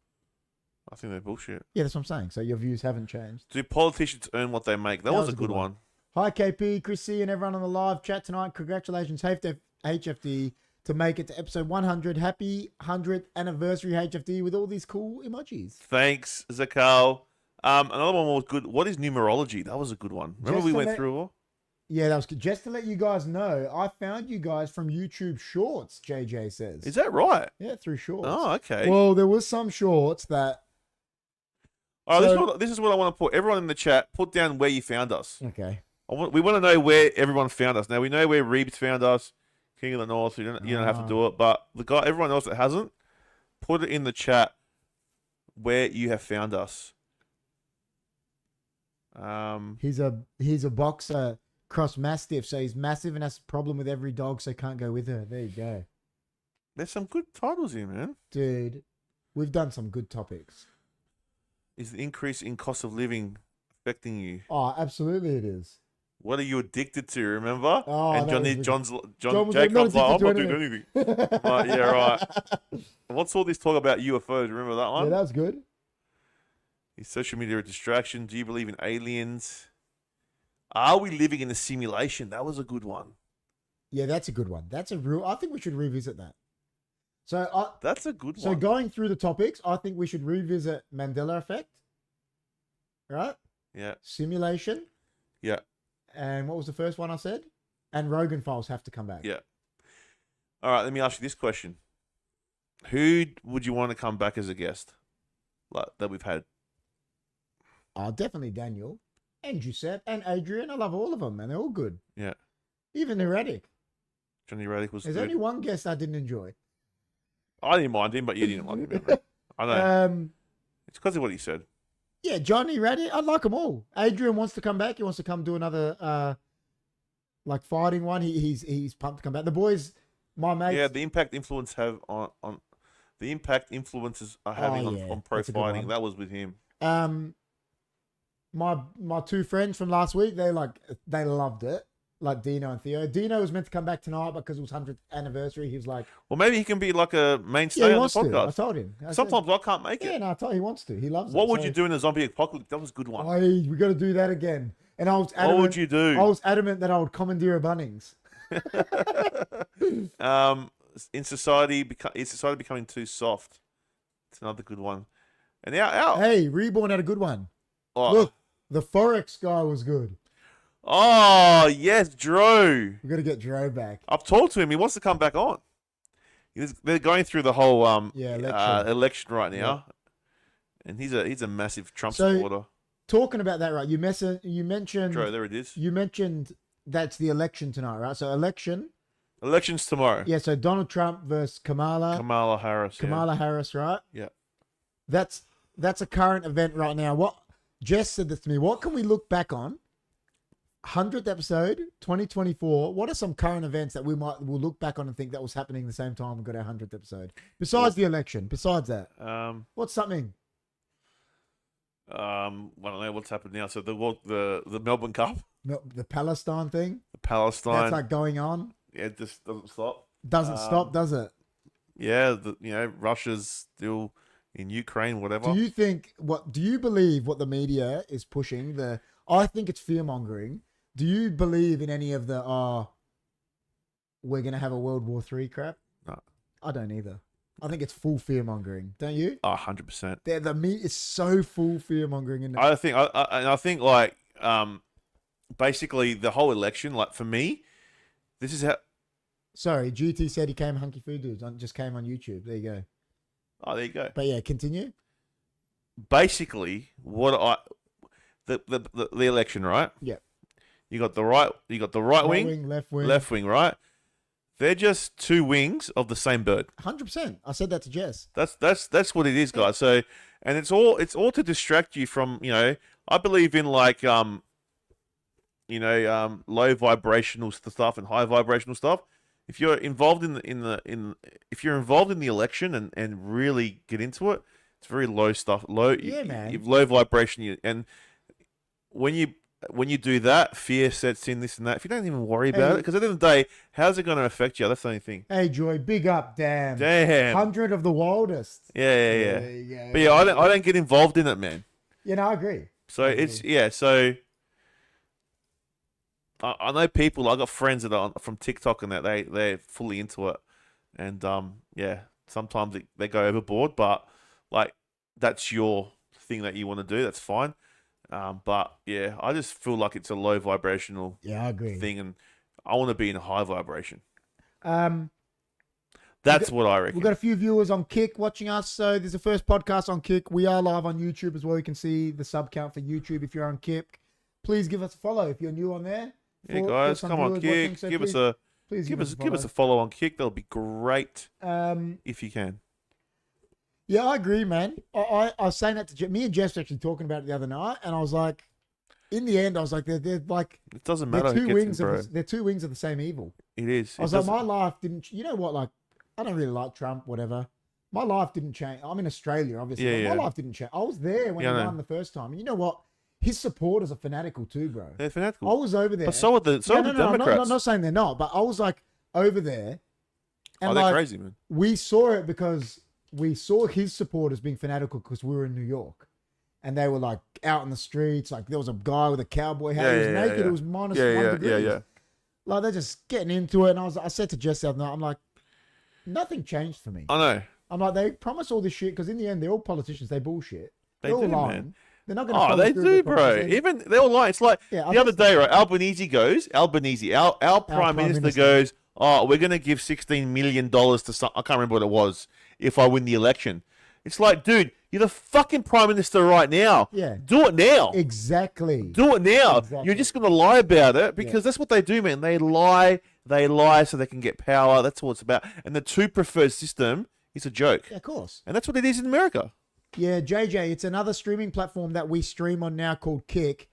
I think they're bullshit. Yeah, that's what I'm saying. So your views haven't changed. Do politicians earn what they make? That was a good one. Hi, KP, Chris C, and everyone on the live chat tonight. Congratulations, HFD, to make it to episode 100. Happy 100th anniversary, HFD, with all these cool emojis. Thanks, Zakal. Another one was good. What is numerology? That was a good one. Remember Just we to went let- through all? Yeah, that was good. Just to let you guys know, I found you guys from YouTube Shorts, JJ says. Is that right? Yeah, through Shorts. Oh, okay. Well, there was some Shorts that... All right, so- this is what I want to put. Everyone in the chat, put down where you found us. Okay. We want to know where everyone found us. Now, we know where Reeves found us, King of the North. You don't have to do it. But everyone else that hasn't, put it in the chat where you have found us. He's a boxer, cross mastiff, so he's massive and has a problem with every dog, so can't go with her. There you go. There's some good titles here, man. Dude, we've done some good topics. Is the increase in cost of living affecting you? Oh, absolutely it is. What are you addicted to? Remember? Oh, and that was John was Jacob's like, I'm addicted not to doing anything. Like, yeah, right. What's all this talk about UFOs? Remember that Yeah, one? that was good. Is social media a distraction? Do you believe in aliens? Are we living in a simulation? That was a good one. Yeah, that's a good one. That's a real. I think we should revisit that. So, That's a good so one. going through the topics, I think we should revisit Mandela effect, right? Yeah. Simulation, Yeah. and what was the first one I said? And Rogan files have to come back. Yeah. All right, let me ask you this question. Who would you want to come back as a guest like that we've had? Oh, definitely Daniel and Giuseppe and Adrian. I love all of them, man. They're all good. Yeah. Even Erratic. Johnny Radic was There's good. only one guest I didn't enjoy. I didn't mind him, but you didn't like him. Remember? I know. It's because of what he said. Yeah, Johnny Radic. I like them all. Adrian wants to come back. He wants to come do another like fighting one. He's pumped to come back. The boys, my mates. Yeah, the impact influences are having on pro fighting. That was with him. My two friends from last week, they loved it. Like Dino and Theo. Dino was meant to come back tonight because it was 100th anniversary. He was like, well, maybe he can be like a mainstay on the podcast. I told him. Sometimes I can't make it. Yeah, no, I told him he wants to. He loves it. What would you do in a zombie apocalypse? That was a good one. We got to do that again. And I was adamant. What would you do? I was adamant that I would commandeer a Bunnings. Is society becoming too soft? It's another good one. And Hey, Reborn had a good one. Oh. Look, the Forex guy was good. Oh, yes, Drew. We got to get Drew back. I've talked to him. He wants to come back on. They're going through the whole election right now. Yep. And he's a massive Trump supporter. Talking about that, right? You mentioned Drew, there it is. You mentioned that's the election tonight, right? So election's tomorrow. Yeah, so Donald Trump versus Kamala Harris. Harris, right? Yeah. That's a current event right now. What Jess said this to me. What can we look back on? 100th episode, 2024. What are some current events that we'll look back on and think that was happening at the same time we got our 100th episode? Besides the election, besides that, what's something? I don't know what's happened now. So the Melbourne Cup, the Palestine thing. Palestine. That's like going on. Yeah, it just doesn't stop. Doesn't stop, does it? Yeah, Russia's still in Ukraine, whatever. Do you believe what the media is pushing? I think it's fear mongering. Do you believe in any of the we're gonna have a World War III crap? No, I don't either. I think it's full fear mongering. Don't you? 100%. The meat is so full fear mongering. I think basically the whole election, like for me, this is how. Sorry, GT said he came Hunkyfooddudes. Just came on YouTube. There you go. Oh, there you go. But yeah, continue. Basically, the election, right? Yeah. You got the right wing, left wing, right? They're just two wings of the same bird. 100%. I said that to Jess. That's what it is, guys. So, and it's all to distract you from, I believe in like low vibrational stuff and high vibrational stuff. If you're involved if you're involved in the election and really get into it, it's very low stuff. Man. You've low vibration, and when you do that, fear sets in, this and that. If you don't even worry about it, because at the end of the day, how's it going to affect you? That's the only thing. Hey, Joy, big up, damn. 100 of the wildest. Yeah. But yeah, I don't get involved in it, man. Yeah, no, I agree. So so I know people. I got friends that are from TikTok and that they're fully into it, and sometimes they go overboard, but like that's your thing that you want to do. That's fine. But yeah, I just feel like it's a low vibrational I agree. thing, and I want to be in a high vibration. That's what I reckon. We've got a few viewers on Kick watching us, so there's a first podcast on Kick. We are live on YouTube as well. You can see the sub count for YouTube if you're on Kick. Please give us a follow if you're new on there. Yeah, guys, come on, Kick. Watching, so give us a follow on Kick. That'll be great. If you can. Yeah, I agree, man. I was saying that to me and Jess were actually talking about it the other night, and I was like, in the end, I was like, they're like, it doesn't matter. They're two wings of the same evil. It is. I was like, my life didn't. You know what? Like, I don't really like Trump, whatever. My life didn't change. I'm in Australia, obviously. But my life didn't change. I was there when he won the first time. And you know what? His supporters are fanatical too, bro. They're fanatical. I was over there. But so are the Democrats. I'm not saying they're not, but I was like over there. And they're crazy, man. We saw it because we saw his supporters being fanatical because we were in New York. And they were like out in the streets. Like there was a guy with a cowboy hat. He was naked. It was minus 1 degree. Yeah. Like they're just getting into it. And I said to Jess the other night, I'm like, nothing changed for me. I know. I'm like, they promise all this shit because in the end, they're all politicians. They bullshit. They're all lying. Man. They're not going to. They do, bro. Even they're all lying. It's like the other day, right? Albanese, our Prime Minister goes, "Oh, we're going to give $16 million to some. I can't remember what it was. If I win the election." It's like, dude, you're the fucking prime minister right now. Yeah. Do it now. Exactly. Do it now. Exactly. You're just going to lie about it because that's what they do, man. They lie so they can get power. That's what it's about. And the two preferred system is a joke. Yeah, of course. And that's what it is in America. Yeah, JJ, it's another streaming platform that we stream on now called Kick.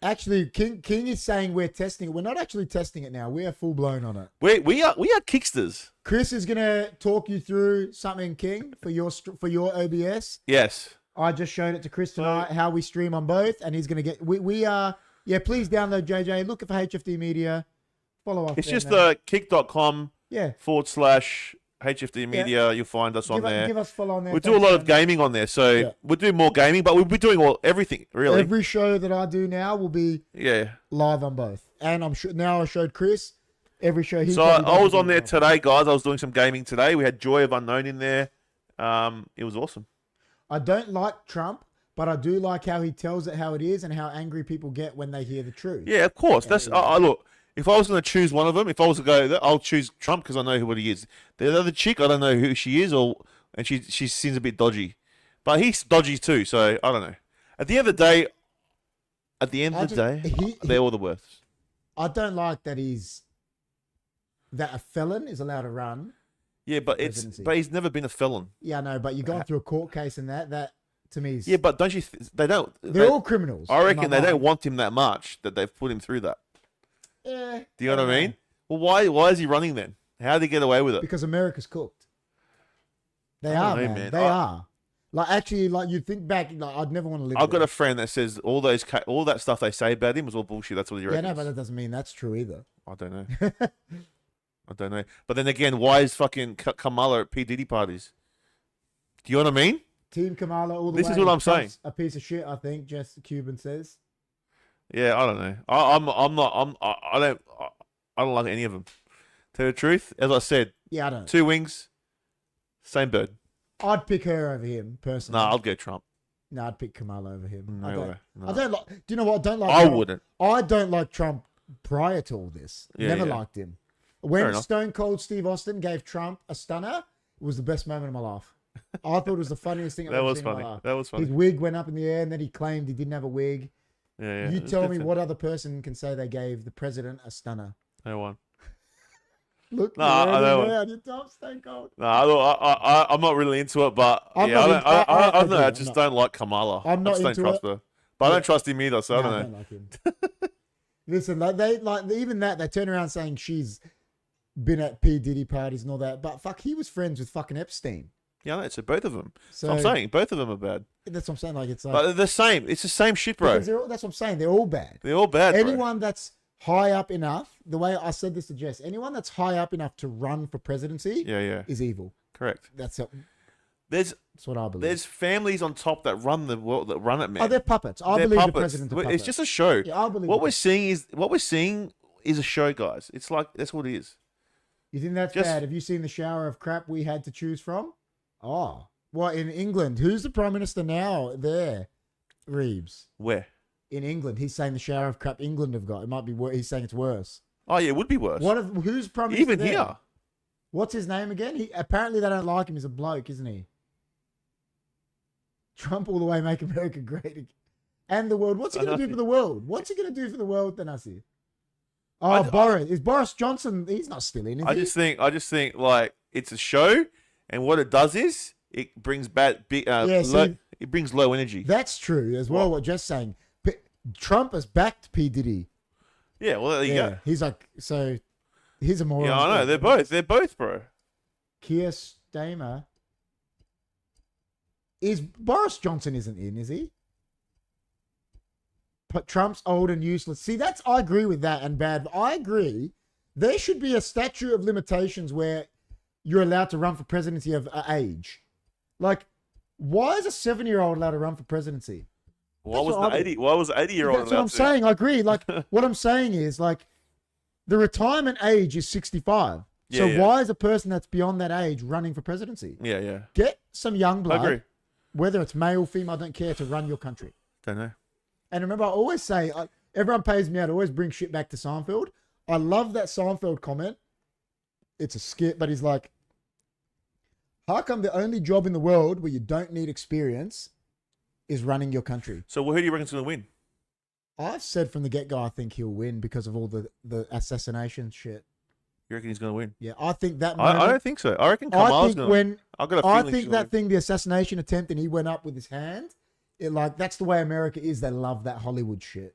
Actually, King is saying we're testing it. We're not actually testing it now. We are full blown on it. We are kicksters. Chris is gonna talk you through something, King, for your OBS. Yes. I just showed it to Chris tonight how we stream on both, and he's gonna get. We are. Yeah, please download JJ. Look for HFD Media. Follow us. It's just kick.com. Yeah. /HFD Media. You'll find us on there. Give us follow on there. We do a lot of gaming on there, so we'll do more gaming, but we'll be doing everything really. Every show that I do now will be live on both, and I'm sure now I showed Chris every show. So I was on there today, guys. I was doing some gaming today. We had Joy of Unknown in there. It was awesome. I don't like Trump, but I do like how he tells it how it is and how angry people get when they hear the truth. Yeah, of course. That's look. If I was going to choose one of them, if I was to go there, I'll choose Trump because I know what he is. The other chick, I don't know who she is, and she seems a bit dodgy, but he's dodgy too. So I don't know. At the end of the day, they're all the worst. I don't like that a felon is allowed to run. Yeah, but he's never been a felon. Yeah, I know, but you're going through a court case and that to me is... Yeah, but don't you? They're all criminals. I reckon they don't want him that much that they've put him through that. Yeah. Do you know what I mean? Well, why is he running then? How did he get away with it? Because America's cooked. They are, man. They are. Like, actually, like, you think back, like, I'd never want to live I've got a friend that says all that stuff they say about him was all bullshit. That's what he reckons. Yeah, no, but that doesn't mean that's true either. I don't know. I don't know. But then again, why is fucking Kamala at P. Diddy parties? Do you know what I mean? Team Kamala all the way. This is what I'm saying. A piece of shit, I think, Jess the Cuban says. Yeah, I don't know. I don't like any of them. Tell you the truth, as I said. Yeah, I don't. Two wings, same bird. I'd pick her over him personally. Nah, I'd go Trump. No, I'd pick Kamala over him. No way. No. I don't like. Do you know what I don't like? I Trump? wouldn't. I don't like Trump prior to all this. Never liked him. When Stone Cold Steve Austin gave Trump a stunner, it was the best moment of my life. I thought it was the funniest thing I've ever seen in my life. That was funny. His wig went up in the air, and then he claimed he didn't have a wig. Yeah. You tell me what other person can say they gave the president a stunner? No one. Look, I don't. Your top Stone Cold. No, I'm not really into it, but I don't know. I just don't like Kamala. I'm not I just don't trust her, but I don't trust him either. So I don't know. I don't like him. Listen, even that they turn around saying she's been at P. Diddy parties and all that, but fuck, he was friends with fucking Epstein. Yeah, I know. So both of them. So I'm saying both of them are bad. That's what I'm saying. Like, it's like, but they're the same. It's the same shit, bro. That's what I'm saying. They're all bad. They're all bad. Anyone that's high up enough, the way I said this to Jess, anyone that's high up enough to run for presidency, is evil. Correct. That's what I believe. There's families on top that run the world, that run it, man. Oh, they're puppets. I believe the president's a puppet. It's just a show. Yeah, I believe what we're seeing is a show, guys. It's like that's what it is. You think that's bad? Have you seen the shower of crap we had to choose from? Oh, well, in England, who's the prime minister now? There, Reeves. Where? In England, he's saying the shower of crap England have got. It might be worse. He's saying it's worse. Oh yeah, it would be worse. Who's prime minister? Even there? here. What's his name again? Apparently they don't like him. He's a bloke, isn't he? Trump all the way, make America great again. And the world. What's he going to do for the world? What's he going to do for the world, Thanassi? Oh, Boris. Is Boris Johnson, he's not still in, is he? I just think like it's a show, and what it does is it brings it brings low energy. That's true as well, what Jeff's saying. Trump has backed P. Diddy. Yeah, well, there you go. He's like, so he's a moron. Yeah, I know. They're both, bro. Keir Starmer. Boris Johnson isn't in, is he? But Trump's old and useless. See, I agree with that and bad. But I agree. There should be a statute of limitations where you're allowed to run for presidency of age. Like, why is a 7-year-old allowed to run for presidency? Why was the 80-year-old? That's what I'm saying. I agree. Like, what I'm saying is, like, the retirement age is 65. So why is a person that's beyond that age running for presidency? Yeah. Get some young blood. I agree. Whether it's male, female, I don't care, to run your country. Don't know. And remember, I always say, everyone pays me out to always bring shit back to Seinfeld. I love that Seinfeld comment. It's a skit, but he's like, How come the only job in the world where you don't need experience is running your country? So who do you reckon's going to win? I've said from the get-go I think he'll win because of all the assassination shit. You reckon he's going to win? Yeah, I think that. I don't think so. I reckon Kamala's going to win. I think that thing, the assassination attempt, and he went up with his hand. That's the way America is. They love that Hollywood shit,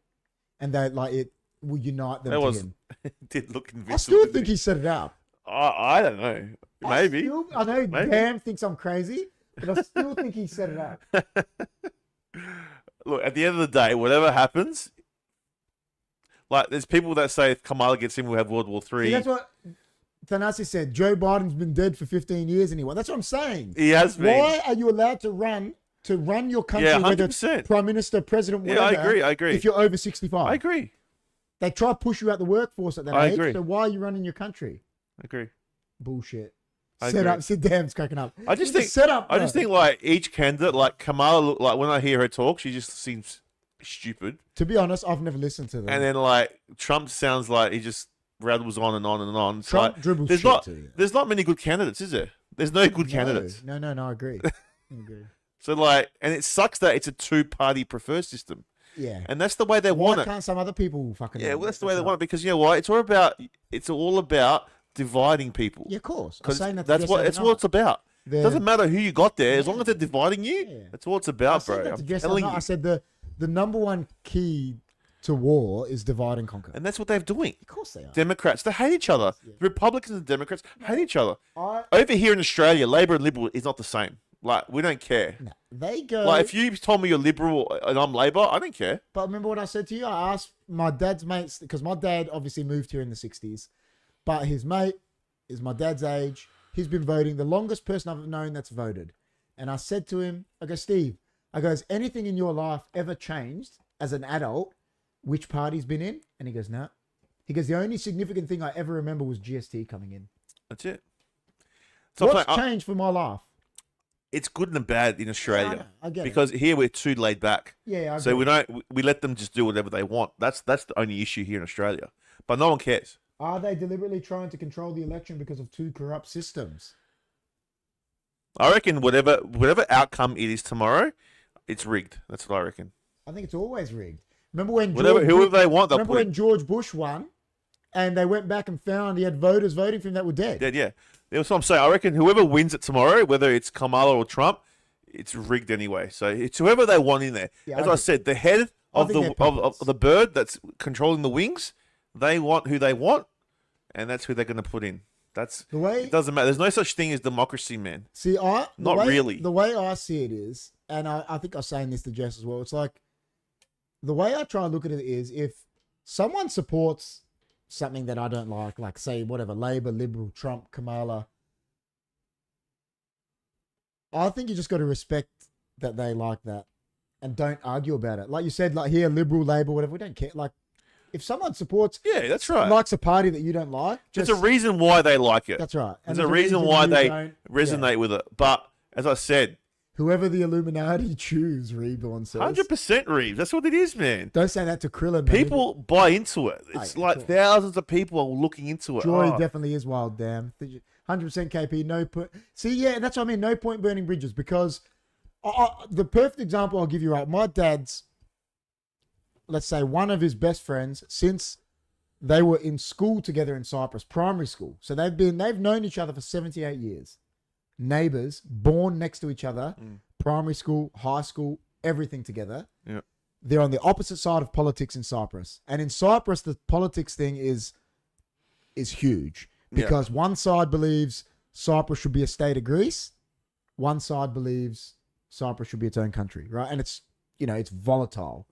and they it will unite them to him. It did look invincible. I still think he set it up. I don't know. Maybe. I know Damn thinks I'm crazy, but I still think he set it up. Look, at the end of the day, whatever happens, there's people that say if Kamala gets in, we'll have World War III. See, that's what Thanasi said. Joe Biden's been dead for 15 years anyway. That's what I'm saying. He has been. Why are you allowed to run your country, whether it's Prime Minister, President, whatever? I agree. If you're over 65. I agree. They try to push you out the workforce at that age. Agree. So why are you running your country? I agree. Bullshit. Sit Dam's cracking up. I just think each candidate, like Kamala, when I hear her talk, she just seems stupid. To be honest, I've never listened to them. And then Trump sounds like he just rattles on and on and on. It's Trump dribbles there's not many good candidates, is there? There's no good candidates. No, I agree. So and it sucks that it's a two-party preferred system. Yeah. And that's the way they want it. Why can't some other people fucking? Yeah, well, that's the way they want it, because you know what? It's all about dividing people. Yeah, of course. Because that's what it's about. It doesn't matter who you got there, as long as they're dividing you. Yeah. That's what it's about, bro. I said the number one key to war is divide and conquer. And that's what they're doing. Of course they are. Democrats, they hate each other. Yeah. The Republicans and Democrats hate each other. Over here in Australia, Labor and Liberal is not the same. We don't care. No, they go. If you told me you're Liberal and I'm Labor, I don't care. But remember what I said to you? I asked my dad's mates, because my dad obviously moved here in the 60s, but his mate is my dad's age. He's been voting, the longest person I've known that's voted. And I said to him, I go, Steve, has anything in your life ever changed as an adult? Which party's been in? And he goes, no. He goes, the only significant thing I ever remember was GST coming in. That's it. So what's changed for my life? It's good and bad in Australia. I get because here we're too laid back. Yeah, so we let them just do whatever they want. That's the only issue here in Australia. But no one cares. Are they deliberately trying to control the election because of two corrupt systems? I reckon whatever outcome it is tomorrow, it's rigged. That's what I reckon. I think it's always rigged. Remember when whoever they want, when George Bush won, and they went back and found he had voters voting for him that were dead. Dead, yeah. That's what I'm saying. I reckon whoever wins it tomorrow, whether it's Kamala or Trump, it's rigged anyway. So it's whoever they want in there. Yeah, As I said, the head of the bird that's controlling the wings, they want who they want, and that's who they're going to put in. It doesn't matter. There's no such thing as democracy, man. See, really. The way I see it is, and I think I was saying this to Jess as well. It's like the way I try and look at it is, if someone supports something that I don't like say whatever, Labor, Liberal, Trump, Kamala, I think you just got to respect that they like that and don't argue about it. Like you said, here, Liberal, Labor, whatever, we don't care. If someone supports, that's right, likes a party that you don't like, there's a reason why they like it. That's right. There's a reason why they resonate with it. But as I said, whoever the Illuminati choose, Reborn says. 100% Reeves. That's what it is, man. Don't say that to Krillin. People buy into it. It's thousands of people are looking into it. Joy definitely is wild, damn. 100% KP. No point. See, yeah, that's what I mean. No point burning bridges, because the perfect example I'll give you, right? My dad's, let's say, one of his best friends since they were in school together in Cyprus, primary school. So they've known each other for 78 years. Neighbors, born next to each other, primary school, high school, everything together. Yeah. They're on the opposite side of politics in Cyprus. And in Cyprus, the politics thing is huge, because one side believes Cyprus should be a state of Greece. One side believes Cyprus should be its own country, right? And it's volatile.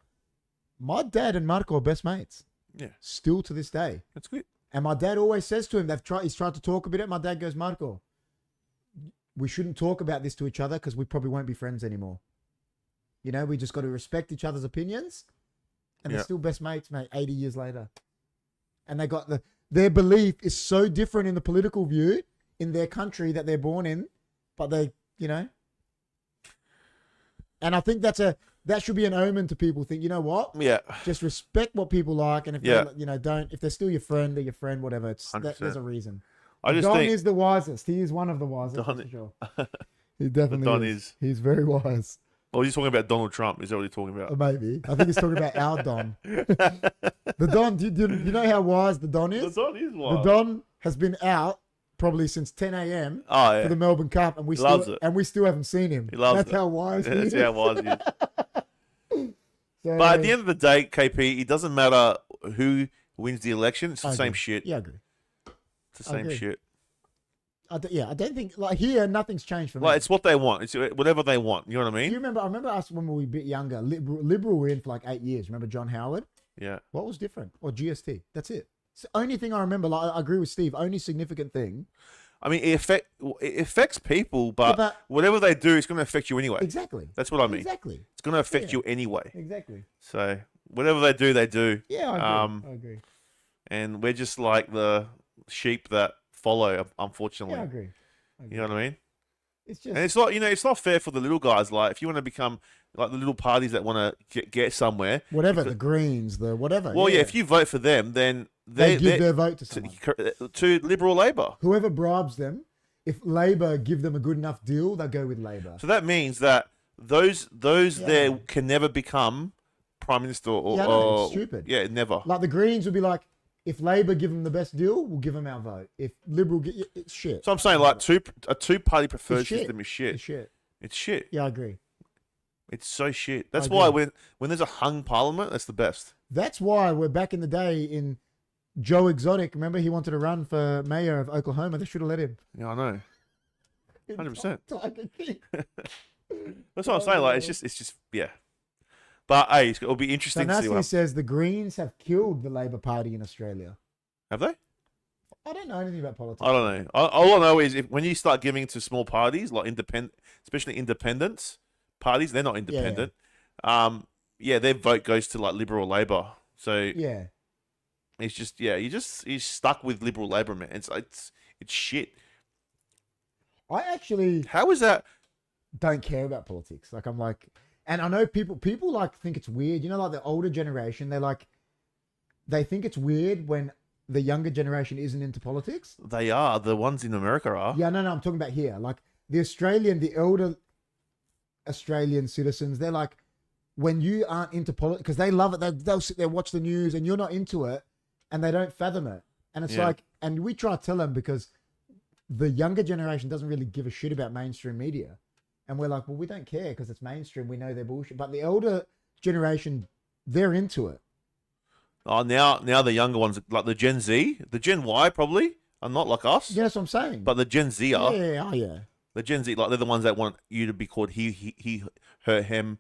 My dad and Marco are best mates. Yeah. Still to this day. That's good. And my dad always says to him, he's tried to talk a bit. My dad goes, Marco, we shouldn't talk about this to each other because we probably won't be friends anymore. We just got to respect each other's opinions. And they're still best mates, mate, 80 years later. And they got their belief is so different in the political view in their country that they're born in, but they, and I think that should be an omen to people. Think, you know what? Yeah. Just respect what people like, and if they, if they're still your friend, they're your friend, whatever. There's a reason. I just Don think is the wisest. He is one of the wisest, Don- for sure. He definitely Don is. He's very wise. Well, he's talking about Donald Trump. Is that what he's talking about? Maybe. I think he's talking about our Don. The Don, do you know how wise the Don is? The Don is wise. The Don has been out probably since 10 a.m. Oh, yeah. for the Melbourne Cup, and we still haven't seen him. He loves That's it. how wise he is. That's how wise he is. So, But at the end of the day, KP, it doesn't matter who wins the election. It's the I same agree. shit. Yeah, I agree. It's the same agree. shit. I don't think, like, here, nothing's changed for me. Like, it's what they want. It's whatever they want. You know what I Do you mean? remember? I remember us when we were a bit younger. Liberal were in for like 8 years. Remember John Howard? Yeah. What was different? Or GST? That's it. It's the only thing I remember. Like, I agree with Steve. Only significant thing. I mean, it affects people, but whatever they do, it's going to affect you anyway. Exactly. That's what I mean. Exactly. It's going to affect you anyway. Exactly. So whatever they do, they do. Yeah, I agree. I agree. And we're just like the sheep that follow, unfortunately. Yeah, I agree. You know what I mean? It's just, And it's not, it's not fair for the little guys. Like, if you want to become like the little parties that want to get somewhere, whatever, the Greens, the whatever. Well, yeah, if you vote for them, then they give their vote to someone. To Liberal Labor. Whoever bribes them, if Labor give them a good enough deal, they'll go with Labor. So that means that those there can never become Prime Minister or it's stupid. Yeah, never. Like the Greens would be like, if Labor give them the best deal, we'll give them our vote. If Liberal, it's shit. So I'm saying like a two-party preferred system is shit. It's shit. It's shit. Yeah, I agree. It's so shit. That's why when there's a hung parliament, that's the best. That's why we're back in the day in Joe Exotic. Remember, he wanted to run for mayor of Oklahoma. They should have let him. Yeah, I know. 100%. Tiger King. That's what I'm saying. Like, it's just yeah. But hey, it'll be interesting to see what Nasty says the Greens have killed the Labor Party in Australia. Have they? I don't know anything about politics. I don't know. All I know is when you start giving to small parties like especially independents parties, they're not independent. Their vote goes to like Liberal Labor. So yeah, it's just you're stuck with Liberal Labor, man. It's shit. I actually how is that? Don't care about politics. Like I'm like. And I know people like think it's weird. You know, like the older generation, they think it's weird when the younger generation isn't into politics. They are. The ones in America are. Yeah, no, I'm talking about here. Like the elder Australian citizens, they're like, when you aren't into politics, because they love it, they'll sit there, watch the news, and you're not into it, and they don't fathom it. And it's like, and we try to tell them because the younger generation doesn't really give a shit about mainstream media. And we're like, well, we don't care because it's mainstream. We know they're bullshit. But the older generation, they're into it. Oh, now the younger ones, like the Gen Z, the Gen Y probably are not like us. Yeah, that's what I'm saying. But the Gen Z are. Yeah. The Gen Z, like they're the ones that want you to be called he, her, him,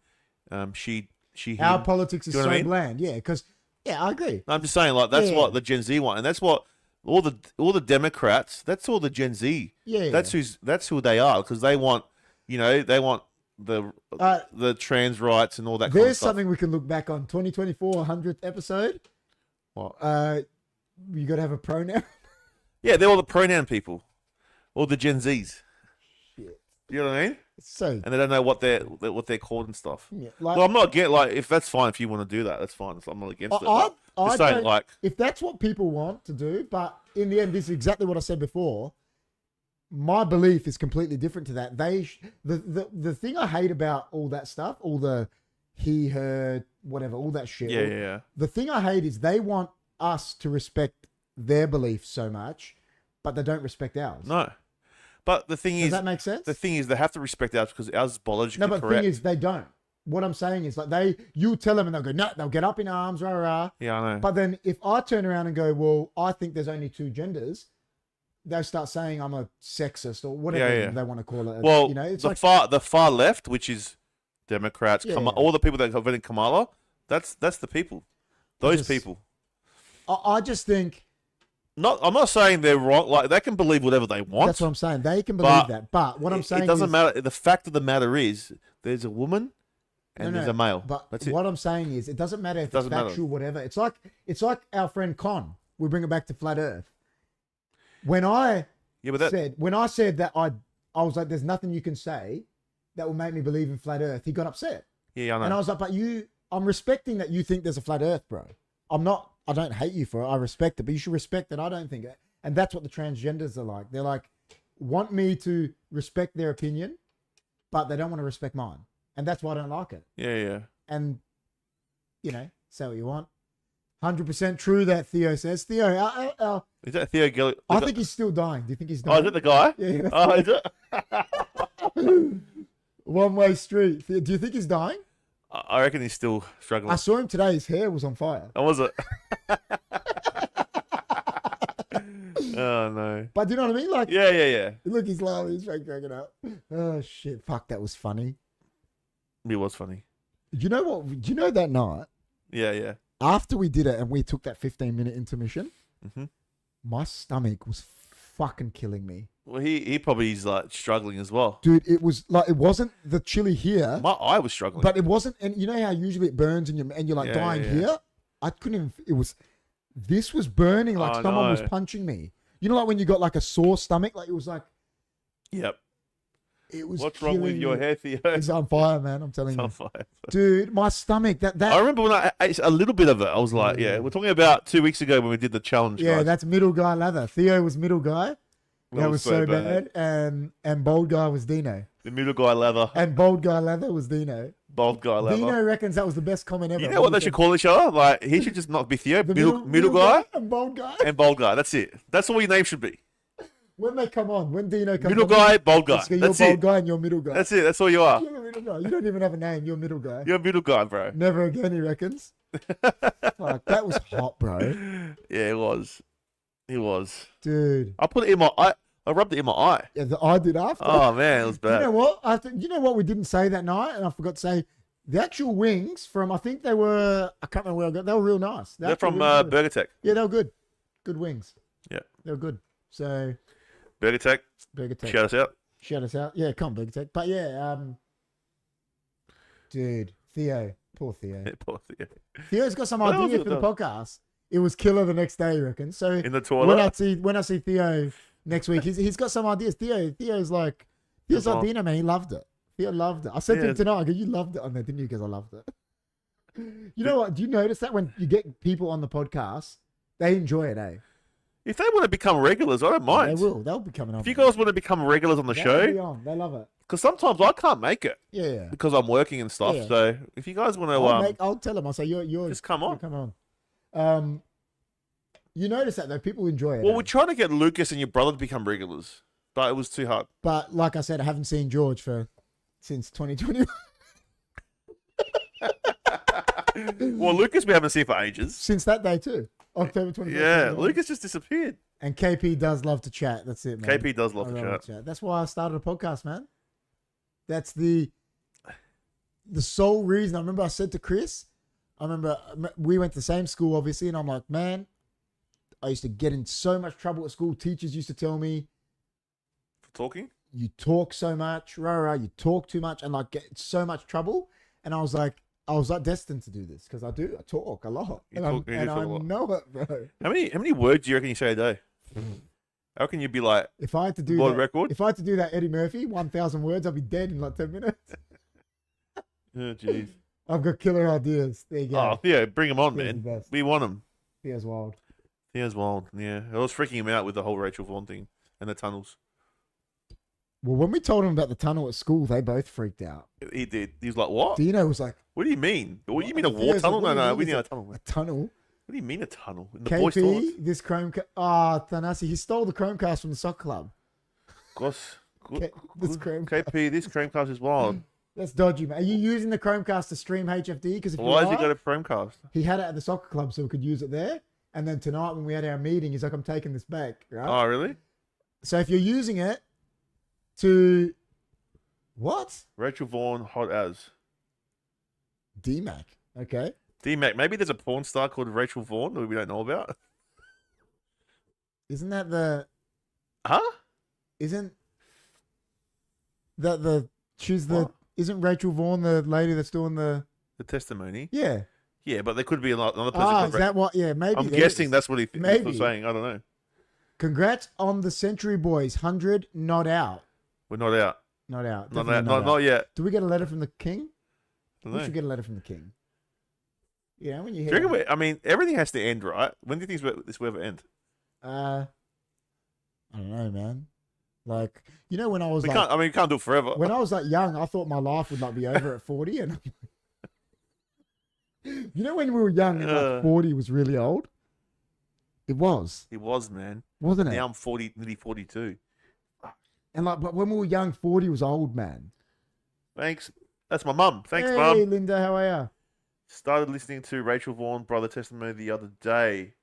she, him. Our politics is so bland. Yeah, because I agree. I'm just saying, like that's what the Gen Z want, and that's what all the Democrats. That's all the Gen Z. Yeah, that's who they are because they want. They want the trans rights and all that kind of stuff. There's something we can look back on. 2024, 100th episode. What? You got to have a pronoun. Yeah, they're all the pronoun people. All the Gen Zs. Shit. You know what I mean? So. And they don't know what they're called and stuff. Yeah, well, I'm not against, if that's fine if you want to do that, that's fine. I'm not against it. I don't, if that's what people want to do, but in the end, this is exactly what I said before. My belief is completely different to that. The thing I hate about all that stuff, all the he, her, whatever, all that shit. Yeah. The thing I hate is they want us to respect their beliefs so much, but they don't respect ours. No. But the thing is... Does that make sense? The thing is they have to respect ours because ours is biologically correct. No, but the thing is they don't. What I'm saying is you tell them and they'll go, no, they'll get up in arms, rah, rah. Yeah, I know. But then if I turn around and go, well, I think there's only two genders... They'll start saying I'm a sexist or whatever they want to call it. Well, it's the far left, which is Democrats, all the people that have voted Kamala, that's the people. Those people. I just think. I'm not saying they're wrong. Like they can believe whatever they want. That's what I'm saying. They can believe that. But what I'm saying it doesn't matter. The fact of the matter is, there's a woman and there's a male. But that's what I'm saying is, it doesn't matter if it's factual, whatever. It's like our friend Con. We bring it back to flat Earth. When I said that I was like, there's nothing you can say that will make me believe in flat Earth. He got upset. Yeah, I know. And I was like, but I'm respecting that you think there's a flat Earth, bro. I don't hate you for it. I respect it, but you should respect that I don't think it. And that's what the transgenders are like. They're like, want me to respect their opinion, but they don't want to respect mine. And that's why I don't like it. Yeah. And, say what you want. 100% true that Theo says. Theo, is that Theo Gilly? I think he's still dying. Do you think he's dying? Oh, is it the guy? Yeah. Oh, is it? One-way street. Do you think he's dying? I reckon he's still struggling. I saw him today. His hair was on fire. Oh, was it? Oh, no. But do you know what I mean? Like, yeah. Look, he's laughing. He's cracking up. Oh, shit. Fuck, that was funny. It was funny. You know what? Do you know that night? Yeah. After we did it and we took that 15-minute intermission, my stomach was fucking killing me. Well, he probably is like struggling as well. Dude, it was like, it wasn't the chili here. My eye was struggling. But it wasn't, and you know how usually it burns and you're like dying here? I couldn't even, this was burning like someone was punching me. You know, like when you got like a sore stomach, like it was like. Yep. It was. What's wrong with your hair, Theo? It's on fire, man. I'm telling you. It's on fire. Dude, my stomach, that. I remember when I ate a little bit of it. I was like, we're talking about 2 weeks ago when we did the challenge. Yeah, guys. that's middle guy leather. Theo was middle guy. That was so bad. And bald guy was Dino. The middle guy leather. And bald guy leather was Dino. Bald guy leather. Dino reckons that was the best comment ever. You know what they should call each other? Like, he should just not be Theo. Middle guy and bald guy. And bald guy. That's it. That's all your name should be. When they come on, when Dino comes middle guy, bald guy. You're That's bald it. guy and you're middle guy. That's it. That's all you are. You're a middle guy. You don't even have a name. You're middle guy. You're a middle guy, bro. Never again, he reckons. Fuck, that was hot, bro. Yeah, it was. It was. Dude. I put it in my eye. I rubbed it in my eye. Yeah, I did after. Oh, man, it was bad. You know what? You know what we didn't say that night? And I forgot to say, the actual wings from, I think they were, I can't remember where I got, they were real nice. They're from Burger Tech. Yeah, they were good. Good wings. Yeah. They were good. So. Burger Tech. Shout us out. Shout us out. Yeah, come on, Burger Tech. But yeah, dude, Theo. Poor Theo. Yeah, poor Theo. Theo's got some idea for the podcast. It was killer the next day, you reckon. So in the toilet. When I see Theo next week, he's got some ideas. Theo's like Dino, man. He loved it. Theo loved it. I said to him tonight, I go, you loved it on there, didn't you? Because I loved it. You know what? Do you notice that when you get people on the podcast, they enjoy it, eh? If they want to become regulars, I don't mind. They will. They'll be coming on. If you guys want to become regulars on the show, they love it. Because sometimes I can't make it. Yeah. Because I'm working and stuff. Yeah. So if you guys want to, I'll tell them. I'll say you're just come on. Come on. You notice that though, people enjoy it. Well, we're trying to get Lucas and your brother to become regulars, but it was too hard. But like I said, I haven't seen George since 2021. Well, Lucas we haven't seen for ages. Since that day too. October 24th. Yeah, Lucas just disappeared. And KP does love to chat. That's it, man. KP does love to chat. That's why I started a podcast, man. That's the sole reason. I remember I said to Chris, we went to the same school, obviously, and I'm like, man, I used to get in so much trouble at school. Teachers used to tell me, for talking? You talk so much, you talk too much, and like get so much trouble. And I was like destined to do this because I talk a lot. I know it, bro. How many words do you reckon you say a day? How can you be like, if I had to do that Eddie Murphy 1,000 words, I'd be dead in like 10 minutes. Oh, jeez. I've got killer ideas. There you go. Oh yeah, bring them on, man. We want them. Theo's wild. Yeah, I was freaking him out with the whole Rachel Vaughn thing and the tunnels. Well, when we told him about the tunnel at school, they both freaked out. He did. He was like, "What?" Dino was like, "What do you mean? What do you mean a war tunnel? No, we need a tunnel. A tunnel? What do you mean a tunnel? In the KP, boys' toilets? this Chromecast. Thanassi, he stole the Chromecast from the soccer club. Gosh, this Chromecast. KP, this Chromecast is wild. That's dodgy, man. Are you using the Chromecast to stream HFD? Because why has he got a Chromecast? He had it at the soccer club, so we could use it there. And then tonight, when we had our meeting, he's like, "I'm taking this back." Right? Oh, really? So if you're using it to what? Rachel Vaughn, hot as DMAC. Okay. DMAC. Maybe there's a porn star called Rachel Vaughn that we don't know about. Isn't that the? Huh? Isn't that the? She's the. What? Isn't Rachel Vaughn the lady that's doing the testimony? Yeah. Yeah, but there could be another person. Ah, is that what? Yeah, maybe. I'm guessing that's what he was saying. I don't know. Congrats on the Century Boys 100 not out. We're not out. Not out. Not yet. Do we get a letter from the king? We should get a letter from the king. Yeah, when you hear. I mean, everything has to end, right? When do you think this will ever end? don't know, man. Like, you know, when I was we can't do it forever. When I was like young, I thought my life would like be over at 40, and you know, when we were young, and like 40 was really old. It was. It was, man. Wasn't it? Now I'm 40, nearly 42. And like, but when we were young, 40 was old, man. Thanks. That's my mum. Thanks, hey, Mum. Linda, how are you? Started listening to Rachel Vaughan brother testimony the other day.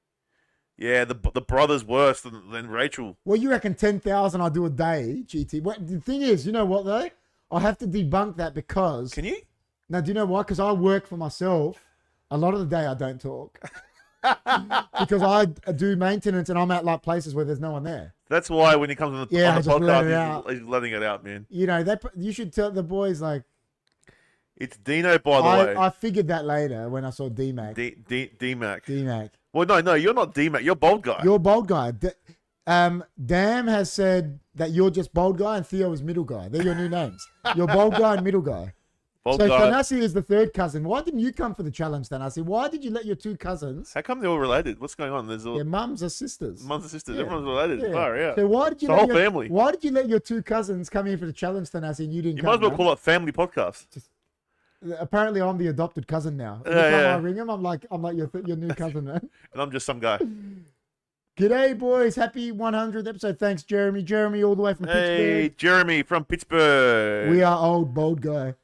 Yeah, the brother's worse than Rachel. Well, you reckon 10,000 I do a day, GT? What, the thing is, you know what though? I have to debunk that because... Can you? Now, do you know why? Because I work for myself. A lot of the day I don't talk. Because I do maintenance and I'm at like places where there's no one there. That's why when he comes on the podcast, he's letting it out, man. You know, you should tell the boys like... It's Dino, by the way. I figured that later when I saw D-Mac. D-Mac. D-Mac. Well, no, you're not D-Mac. You're Bald Guy. You're Bald Guy. Dam has said that you're just Bald Guy and Theo is Middle Guy. They're your new names. You're Bald Guy and Middle Guy. Bald so Guy. Thanassi is the third cousin. Why didn't you come for the challenge, Thanassi? Why did you let your two cousins... How come they're all related? What's going on? There's all... Their mums are sisters. Mums and sisters. Yeah. Everyone's related. Yeah. Far out. So why did you the whole family. Why did you let your two cousins come in for the challenge, Thanassi, and you didn't You come? might as well call it Family Podcast. Apparently, I'm the adopted cousin now. Every time I ring him, I'm like your new cousin, man. And I'm just some guy. G'day, boys. Happy 100th episode. Thanks, Jeremy. Jeremy, all the way from Pittsburgh. Hey, Jeremy from Pittsburgh. We are old, Bald Guy.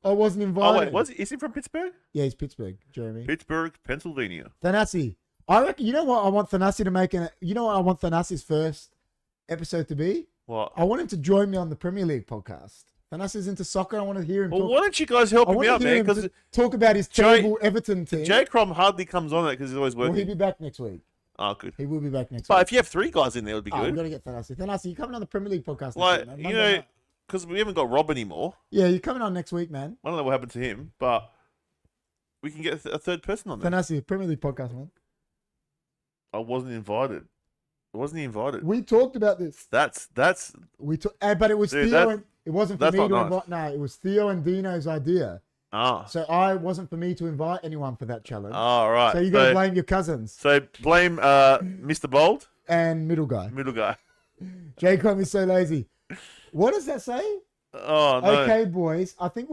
I wasn't invited. Oh, wait, is he from Pittsburgh? Yeah, he's Pittsburgh, Jeremy. Pittsburgh, Pennsylvania. Thanassi. I reckon, you know what I want Thanassi to make? You know what I want Thanassi's first episode to be? What? I want him to join me on the Premier League podcast. Thanassi's into soccer. I want to hear him talk. Why don't you guys help him out, man? Because talk about his terrible Everton team. J. Crom hardly comes on it because he's always working. Will he be back next week? Oh, good. He will be back next week. But if you have three guys in there, it would be good. We've got to get Thanassi. Thanassi, you're coming on the Premier League podcast like, next week, man. you know, because we haven't got Rob anymore. Yeah, you're coming on next week, man. I don't know what happened to him, but we can get a third person on there. Thanassi, Premier League podcast, man. I wasn't invited. Wasn't he invited? We talked about this. That's. But it was Dude, Theo, and it wasn't for me to nice. invite. No, it was Theo and Dino's idea. Ah. So I wasn't for me to invite anyone for that challenge. Oh, right. So you got to blame your cousins. So blame Mr. Bold and Middle Guy. Middle Guy. Jacob is so lazy. What does that say? Oh no. Okay, boys. I think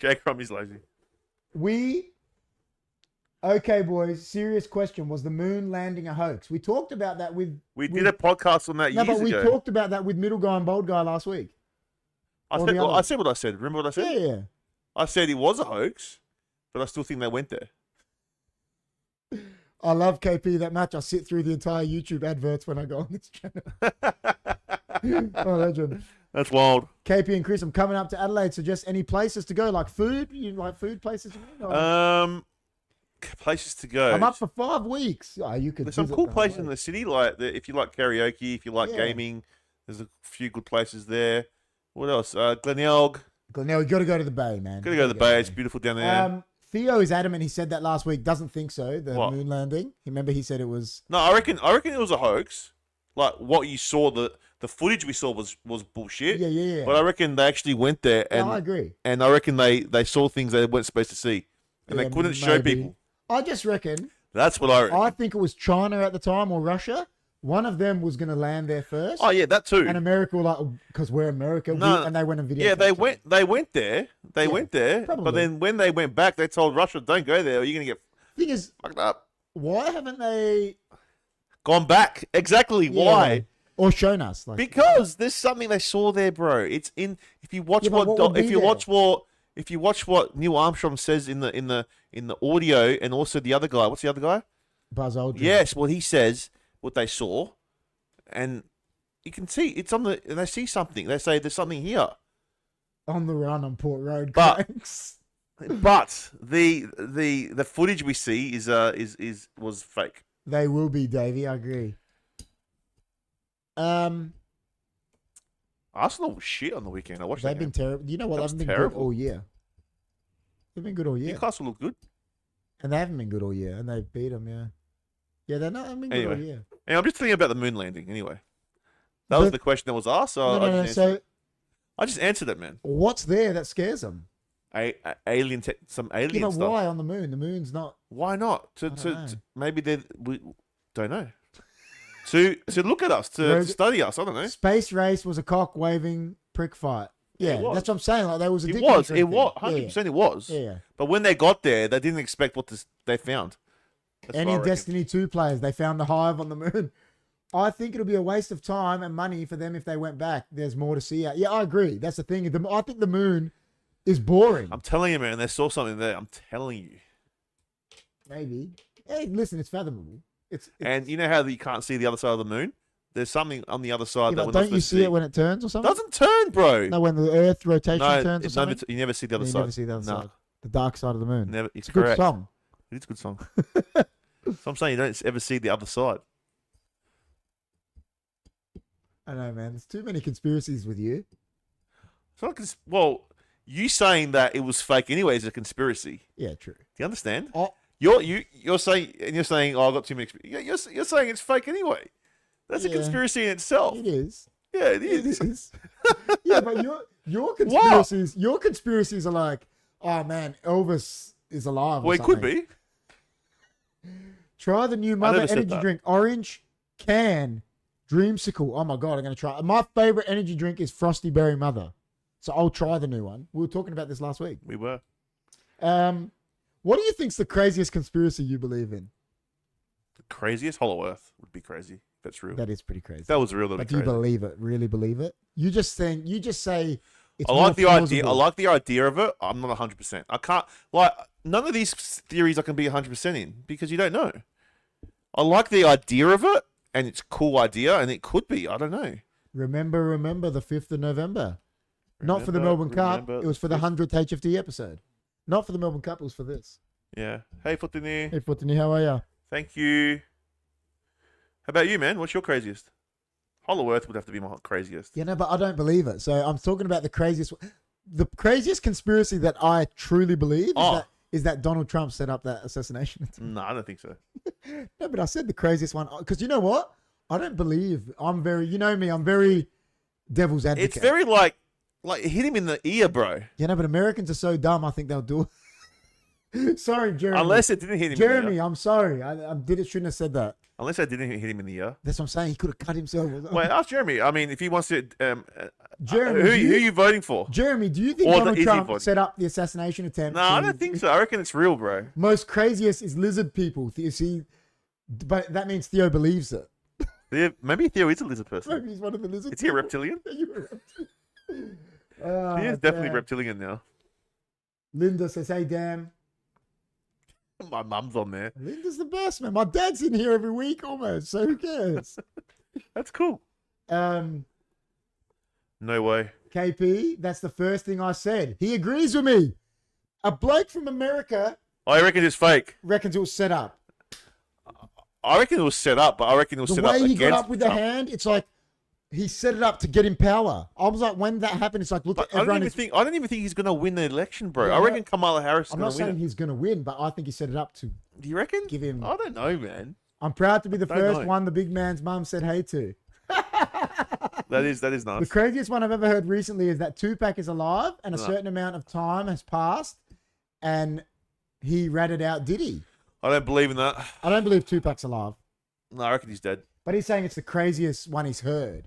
Jacob is lazy. Okay, boys. Serious question: was the moon landing a hoax? We talked about that with. We did a podcast on that years ago. No, but we talked about that with Middle Guy and Bald Guy last week. I said what I said. Remember what I said? Yeah. I said it was a hoax, but I still think they went there. I love KP that match. I sit through the entire YouTube adverts when I go on this channel. Oh, legend. That's wild. KP and Chris, I'm coming up to Adelaide. So just any places to go, like food? You like food places? Places to go. I'm up for 5 weeks. Oh, you could. There's some cool places in the city, like if you like karaoke, if you like gaming, there's a few good places there. What else? Glenelg. Glenelg, you got to go to the Bay, man. Got to go to the Bay. It's beautiful down there. Theo is adamant. He said that last week. Doesn't think so. The moon landing. Remember, he said it was. No, I reckon it was a hoax. Like what you saw, the footage we saw was bullshit. Yeah. But I reckon they actually went there, and I agree. And I reckon they saw things they weren't supposed to see, and they couldn't show people. I just reckon. That's what I reckon. I think it was China at the time or Russia. One of them was going to land there first. Oh yeah, that too. And America, because we're America, and they went and video. Yeah, they went there. They went there. Probably. But then when they went back, they told Russia, "Don't go there, or you're gonna get thing is fucked up." Why haven't they gone back? Exactly. Why? Or shown us? Because there's something they saw there, bro. It's in. If you watch if you watch what Neil Armstrong says in the audio, and also the other guy. What's the other guy? Buzz Aldrin. Yes, what he says, what they saw, and you can see it's on the. And they see something. They say there's something here. On the run on Port Road. But the footage we see was fake. They will be, Davey. I agree. Arsenal was shit on the weekend. I watched that. They've been terrible. You know what? They haven't been good all year. They've been good all year. Newcastle look good. And they haven't been good all year. And they beat them, yeah. Yeah, they're not been good all year. Hey, I'm just thinking about the moon landing anyway. That was the question that was asked. So I just answered it, man. What's there that scares them? Alien stuff. Why on the moon? The moon's not. Why not? Maybe we don't know. to look at us, to study us. I don't know. Space race was a cock waving prick fight. Yeah, that's what I'm saying. Like there was a. It was 100%. It was. Yeah. But when they got there, they didn't expect what they found. Any Destiny 2 players, they found the hive on the moon. I think it'll be a waste of time and money for them if they went back. There's more to see out. Yeah, I agree. That's the thing. I think the moon is boring. I'm telling you, man. They saw something there. I'm telling you. Maybe. Hey, listen, it's fathomable. It's and you know how you can't see the other side of the moon? There's something on the other side that we're don't you see it when it turns or something? Doesn't turn, bro. No, when the Earth rotation turns or something? You never see the other side. You never see the other side. The dark side of the moon. Never. It's a good song. It is a good song. So I'm saying you don't ever see the other side. I know, man. There's too many conspiracies with you. Well, you saying that it was fake anyway is a conspiracy. Yeah, true. Do you understand? Oh. You're saying, oh, I got too many. You're saying it's fake anyway. That's a conspiracy in itself. It is. Yeah, it is. Yeah, but your conspiracies are like, oh man, Elvis is alive. Well, it could be. Try the new Mother energy drink, orange can, dreamsicle. Oh my god, I'm gonna try. My favorite energy drink is Frosty Berry Mother, so I'll try the new one. We were talking about this last week. We were. What do you think's the craziest conspiracy you believe in? The craziest? Hollow Earth would be crazy. That's real. That is pretty crazy. That was real. But do you believe it? Really believe it? You just say it's I like the idea. I like the idea of it. I'm not 100%. I can't none of these theories I can be 100% in because you don't know. I like the idea of it, and it's a cool idea, and it could be. I don't know. Remember the 5th of November. Not for the Melbourne Cup. It was for the 100th HFD episode. Not for the Melbourne Cup. It was for this. Yeah. Hey, Futini. Hey, Futini. How are you? Thank you. How about you, man? What's your craziest? Hollow Earth would have to be my craziest. Yeah, no, but I don't believe it. So I'm talking about the craziest. The craziest conspiracy that I truly believe is that Donald Trump set up that assassination attempt. No, I don't think so. No, but I said the craziest one because you know what? I don't believe. You know me. I'm very devil's advocate. It's very like hit him in the ear, bro. Yeah, no, but Americans are so dumb. I think they'll do it. Sorry, Jeremy. Unless it didn't hit him. Jeremy, in the ear. I'm sorry. I shouldn't have said that. Unless I didn't hit him in the ear. That's what I'm saying. He could have cut himself. Wait, ask Jeremy. I mean, if he wants to, Jeremy, who are you voting for? Jeremy, do you think Donald Trump set up the assassination attempt? No, I don't think so. I reckon it's real, bro. Most craziest is lizard people. You see, but that means Theo believes it. Maybe Theo is a lizard person. Maybe he's one of the lizards. Is he a reptilian? He is definitely reptilian now. Linda says, "Hey, Dan." My mum's on there. Linda's the best, man. My dad's in here every week almost, so who cares? That's cool. No way. KP, that's the first thing I said. He agrees with me. A bloke from America. I reckon it's fake. Reckons it was set up. I reckon it was set up, but I reckon it was set up against the way he got up with the hand, it's like he set it up to get him power. I was like, when that happened, it's like, look at everyone. I don't even think he's going to win the election, bro. Yeah, I reckon Kamala Harris is going to win. I'm not saying he's going to win, but I think he set it up to. Do you reckon? Give him. I don't know, man. I'm proud to be the first one the big man's mum said hey to. That is nice. The craziest one I've ever heard recently is that Tupac is alive and a certain amount of time has passed and he ratted out Diddy. I don't believe in that. I don't believe Tupac's alive. No, I reckon he's dead. But he's saying it's the craziest one he's heard.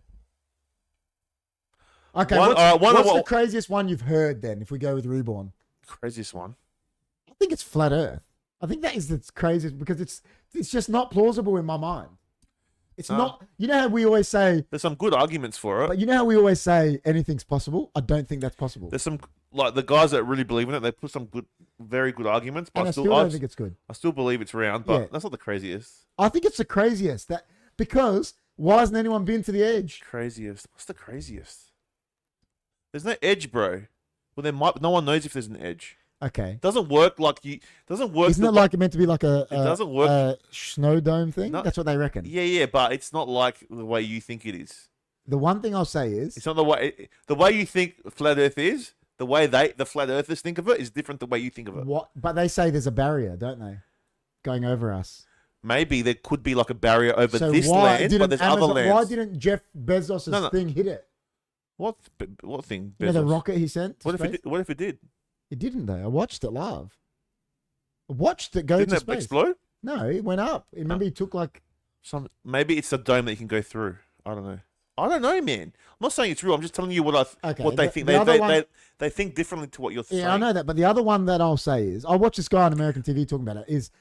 Okay, what's the craziest one you've heard then, if we go with Reborn? Craziest one? I think it's Flat Earth. I think that is the craziest because it's just not plausible in my mind. It's not, you know how we always say... There's some good arguments for it. But you know how we always say anything's possible? I don't think that's possible. There's some, like the guys that really believe in it, they put some very good arguments. But and I still don't think it's good. I still believe it's round, but that's not the craziest. I think it's the craziest. Because why hasn't anyone been to the edge? Craziest? What's the craziest? There's no edge, bro. Well, no one knows if there's an edge. Okay. Doesn't work like you. Doesn't work. Isn't it like it meant to be like a? It doesn't work. A snow dome thing. No, that's what they reckon. Yeah, but it's not like the way you think it is. The one thing I'll say is it's not the way you think flat Earth is. The way the flat Earthers think of it is different the way you think of it. What? But they say there's a barrier, don't they? Going over us. Maybe there could be like a barrier over this land, but there's other lands. Why didn't Jeff Bezos' thing hit it? What thing? You know, the rocket he sent? What if it did? It didn't though. I watched it live. I watched it go to space. Didn't it explode? No, it went up. Remember, he took like Maybe it's a dome that you can go through. I don't know, man. I'm not saying it's real. I'm just telling you what they think. They think differently to what you're saying. Yeah, I know that. But the other one that I'll say is, I watch this guy on American TV talking about it, is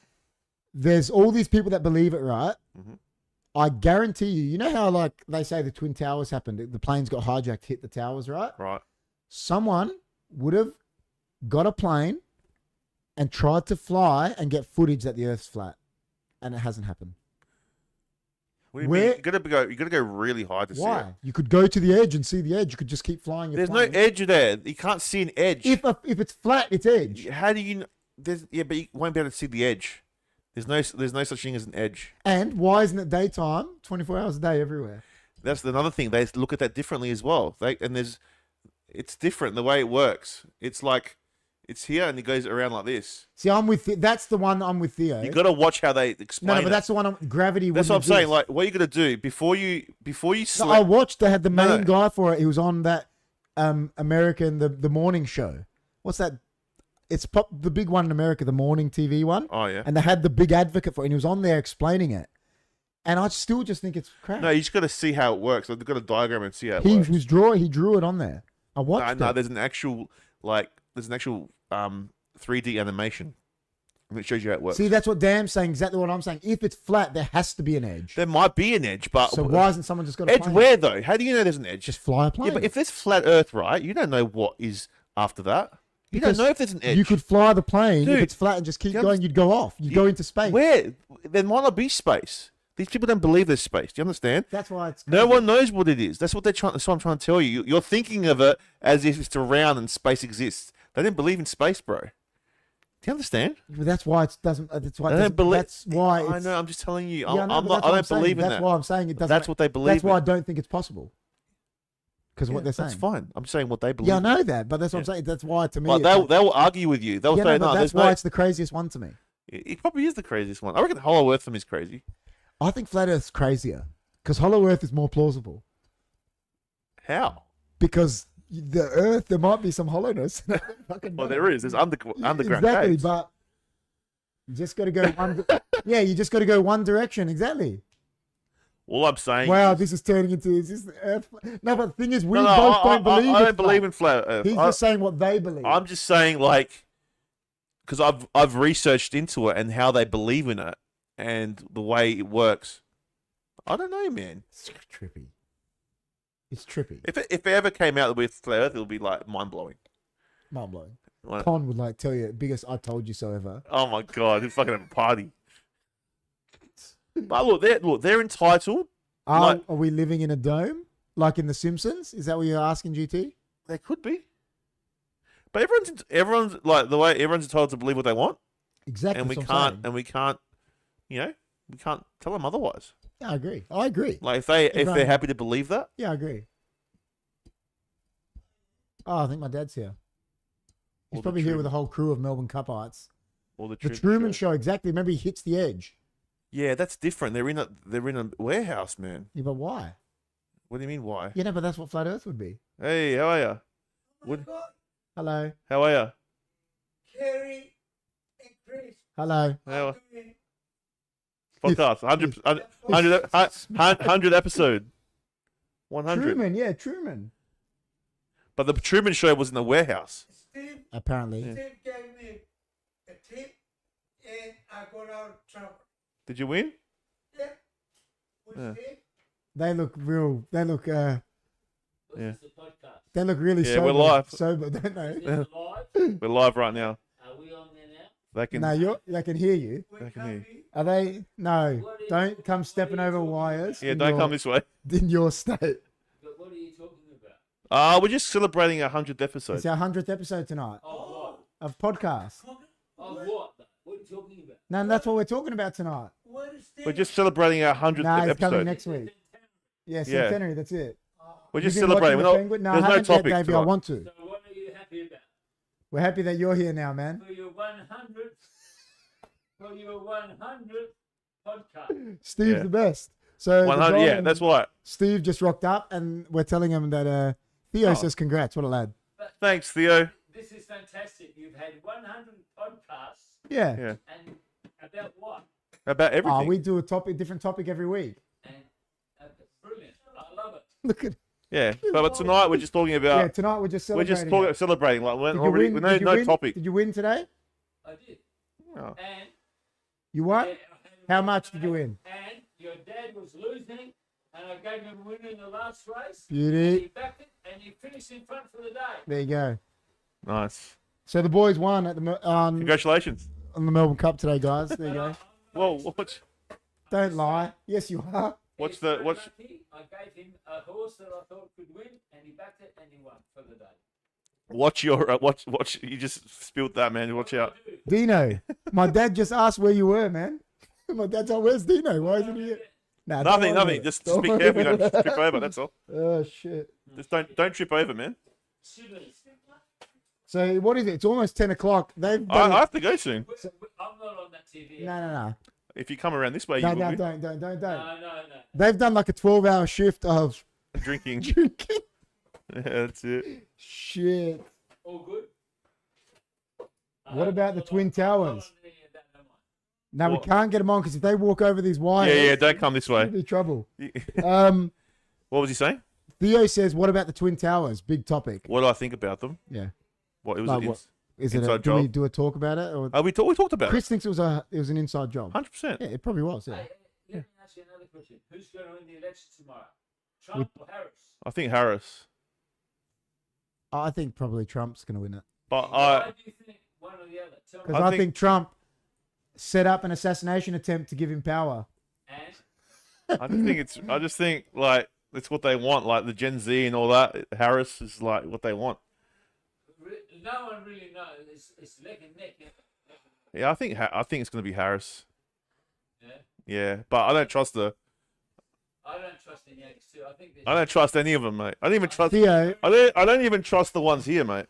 there's all these people that believe it, right? Mm-hmm. I guarantee you know how like they say the Twin Towers happened, the planes got hijacked, hit the towers, right? Right. Someone would have got a plane and tried to fly and get footage that the Earth's flat, and it hasn't happened. What do you mean? You gotta go really high to see it. Why? You could go to the edge and see the edge. You could just keep flying. There's no edge there. You can't see an edge. If it's flat, it's edge. How do you? But you won't be able to see the edge. There's no such thing as an edge. And why isn't it daytime? 24 hours a day everywhere. That's another thing. They look at that differently as well. It's different the way it works. It's like it's here and it goes around like this. See, that's the one I'm with Theo. You got to watch how they explain. No, but that's the one. Gravity. That's what I'm saying. Like, what you got to do before you sleep. I watched. They had the main guy for it. He was on that American the morning show. What's that? It's the big one in America, the morning TV one. Oh yeah. And they had the big advocate for it, and he was on there explaining it. And I still just think it's crap. No, you just got to see how it works. They've got a diagram and see how it works. He drew it on there. I watched it. No, there's an actual 3D animation. And it shows you how it works. See, that's what Dan's saying. Exactly what I'm saying. If it's flat, there has to be an edge. There might be an edge, but so why isn't someone just got a edge plane? where though? How do you know there's an edge? Just fly a plane. Yeah, but if there's flat Earth, right? You don't know what is after that. You don't know if there's an edge. You could fly the plane. Dude, if it's flat and just keep going, you'd go off. You'd go into space. Where? There might not be space. These people don't believe there's space. Do you understand? That's why it's... No one knows what it is. That's what that's what I'm trying to tell you. You're thinking of it as if it's around and space exists. They didn't believe in space, bro. Do you understand? But that's why it doesn't... That's why That's why I know. I'm just telling you. Yeah, I don't believe in that. That's why I'm saying it doesn't... That's what they believe That's why I don't think it's possible. Because of what they're saying. That's fine. I'm saying what they believe. Yeah, I know that, but that's what I'm saying. That's why, to me... But they'll argue with you. They'll say, no, that's why it's the craziest one to me. It probably is the craziest one. I reckon Hollow Earth is crazy. I think Flat Earth's crazier. Because Hollow Earth is more plausible. How? Because the Earth, there might be some hollowness. Well, there is. There's underground exactly, caves. But you just got to go one... yeah, you just got to go one direction. Exactly. All I'm saying. Wow, this is turning into is this the Earth? No, but the thing is, we both don't believe. I don't believe in flat Earth. He's just saying what they believe. I'm just saying, like, because I've researched into it and how they believe in it and the way it works. I don't know, man. It's trippy. It's trippy. If it ever came out with flat Earth, it'll be like mind blowing. Mind blowing. Con would like tell you biggest "I told you so" ever. Oh my god, he'd fucking have a party. But look, they're entitled. Are we living in a dome like in The Simpsons? Is that what you're asking, GT? They could be. But everyone's like the way everyone's entitled to believe what they want. Exactly. And we can't, we can't tell them otherwise. Yeah, I agree. Like if they're happy to believe that. Yeah, I agree. Oh, I think my dad's here. He's probably here with a whole crew of Melbourne Cupites. Or the Truman Show, exactly. Remember, he hits the edge. Yeah, that's different. They're in a warehouse, man. Yeah, but why? What do you mean why? Yeah, no, but that's what Flat Earth would be. Hey, how are you? Hello. How are you? Kerry and Chris. Hello. How? Podcast 100 episode. 100. Truman, yeah, Truman. But the Truman Show was in the warehouse. Steve, Apparently. Steve gave me a tip and I got out of trouble. Did you win? Yeah. Yeah. They look real. They look. Yeah. They look really sober. We're live. Sober, don't they? We're live right now. Are we on there now? They can. No, they can hear you. They can hear you. Are they? No. Don't come stepping over wires. Yeah, don't come this way. In your state. But what are you talking about? We're just celebrating our 100th episode. It's our 100th episode tonight. Of what? Of podcast. Of what? What are you talking about? No, that's what we're talking about tonight. We're just celebrating our 100th No, it's coming episode. next week. Yeah, centenary. That's it. We're just You've been celebrating. watching The Penguin? No, There's I no haven't yet, topic. Davey. I want to. So what are you happy about? We're happy that you're here now, man. For your 100th podcast. Steve's the best. So 100. Yeah, that's right. Steve just rocked up, and we're telling him that Theo says congrats. What a lad. Thanks, Theo. This is fantastic. You've had 100 podcasts. Yeah. Yeah. And about what? About everything. Oh, we do a different topic every week. And brilliant. I love it. Look at. Yeah, but tonight we're just talking about. Yeah, tonight we're just celebrating. Celebrating. Like we're Did you already win? no Did you win? topic. Did you win today? I did. Oh. And You won? and- How much did you win? And your dad was losing, and I gave him a win in the last race. Beauty. He backed it, and he finished in front for the day. There you go. Nice. So the boys won at the Congratulations. on the Melbourne Cup today, guys. There you go. Well, Don't lie. Yes, you are. what's He's the so what's lucky, I gave him a horse that I thought could win, and he backed it, and he won for the day. watch your watch? You just spilled that, man. Watch out. Dino, my dad just asked where you were, man. My dad's like, "Where's Dino? Why isn't he here?" Nah, don't Nothing. worry about it. Just Don't be worry careful. You about don't it. trip over. That's all. Oh shit. Just don't trip over, man. So what is it? It's almost 10 o'clock. They've I done have to go soon. I'm not on that TV. no. If you come around this way, No, you will no, be don't. No. They've done like a 12-hour shift of drinking. drinking. Yeah, that's it. Shit. All good. What about the Twin Towers? No, we What? can't get them on because if they walk over these wires, Yeah. Don't come this it'll way. be trouble. What was he saying? Theo says, "What about the Twin Towers? Big topic." What do I think about them? Yeah. What it was? Like what? Is it? Inside Do we job. do a talk about it? Or We talked about Chris thinks it was an inside job. 100%. Yeah, it probably was. Yeah. Hey, let me ask you another question. Who's going to win the election tomorrow? Trump or Harris? I think Harris, I think probably Trump's going to win it but Why do you think one or the other? Tell me. because I think Trump set up an assassination attempt to give him power. And I just think like it's what they want, like the Gen Z and all that. Harris is like what they want. no one really knows. It's neck and neck. Yeah, I think it's going to be Harris. Yeah. Yeah, but I don't trust her. I don't trust the Yankees too. I think I don't trust any of them, mate. I don't even trust. Theo, I don't even trust the ones here, mate.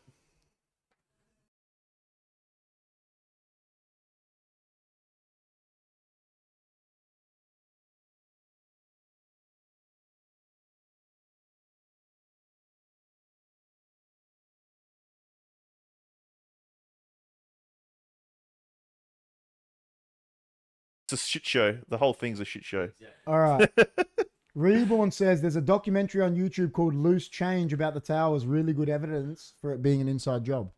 It's a shit show. The whole thing's a shit show. all right. Reborn says there's a documentary on YouTube called Loose Change about the towers. Really good evidence for it being an inside job.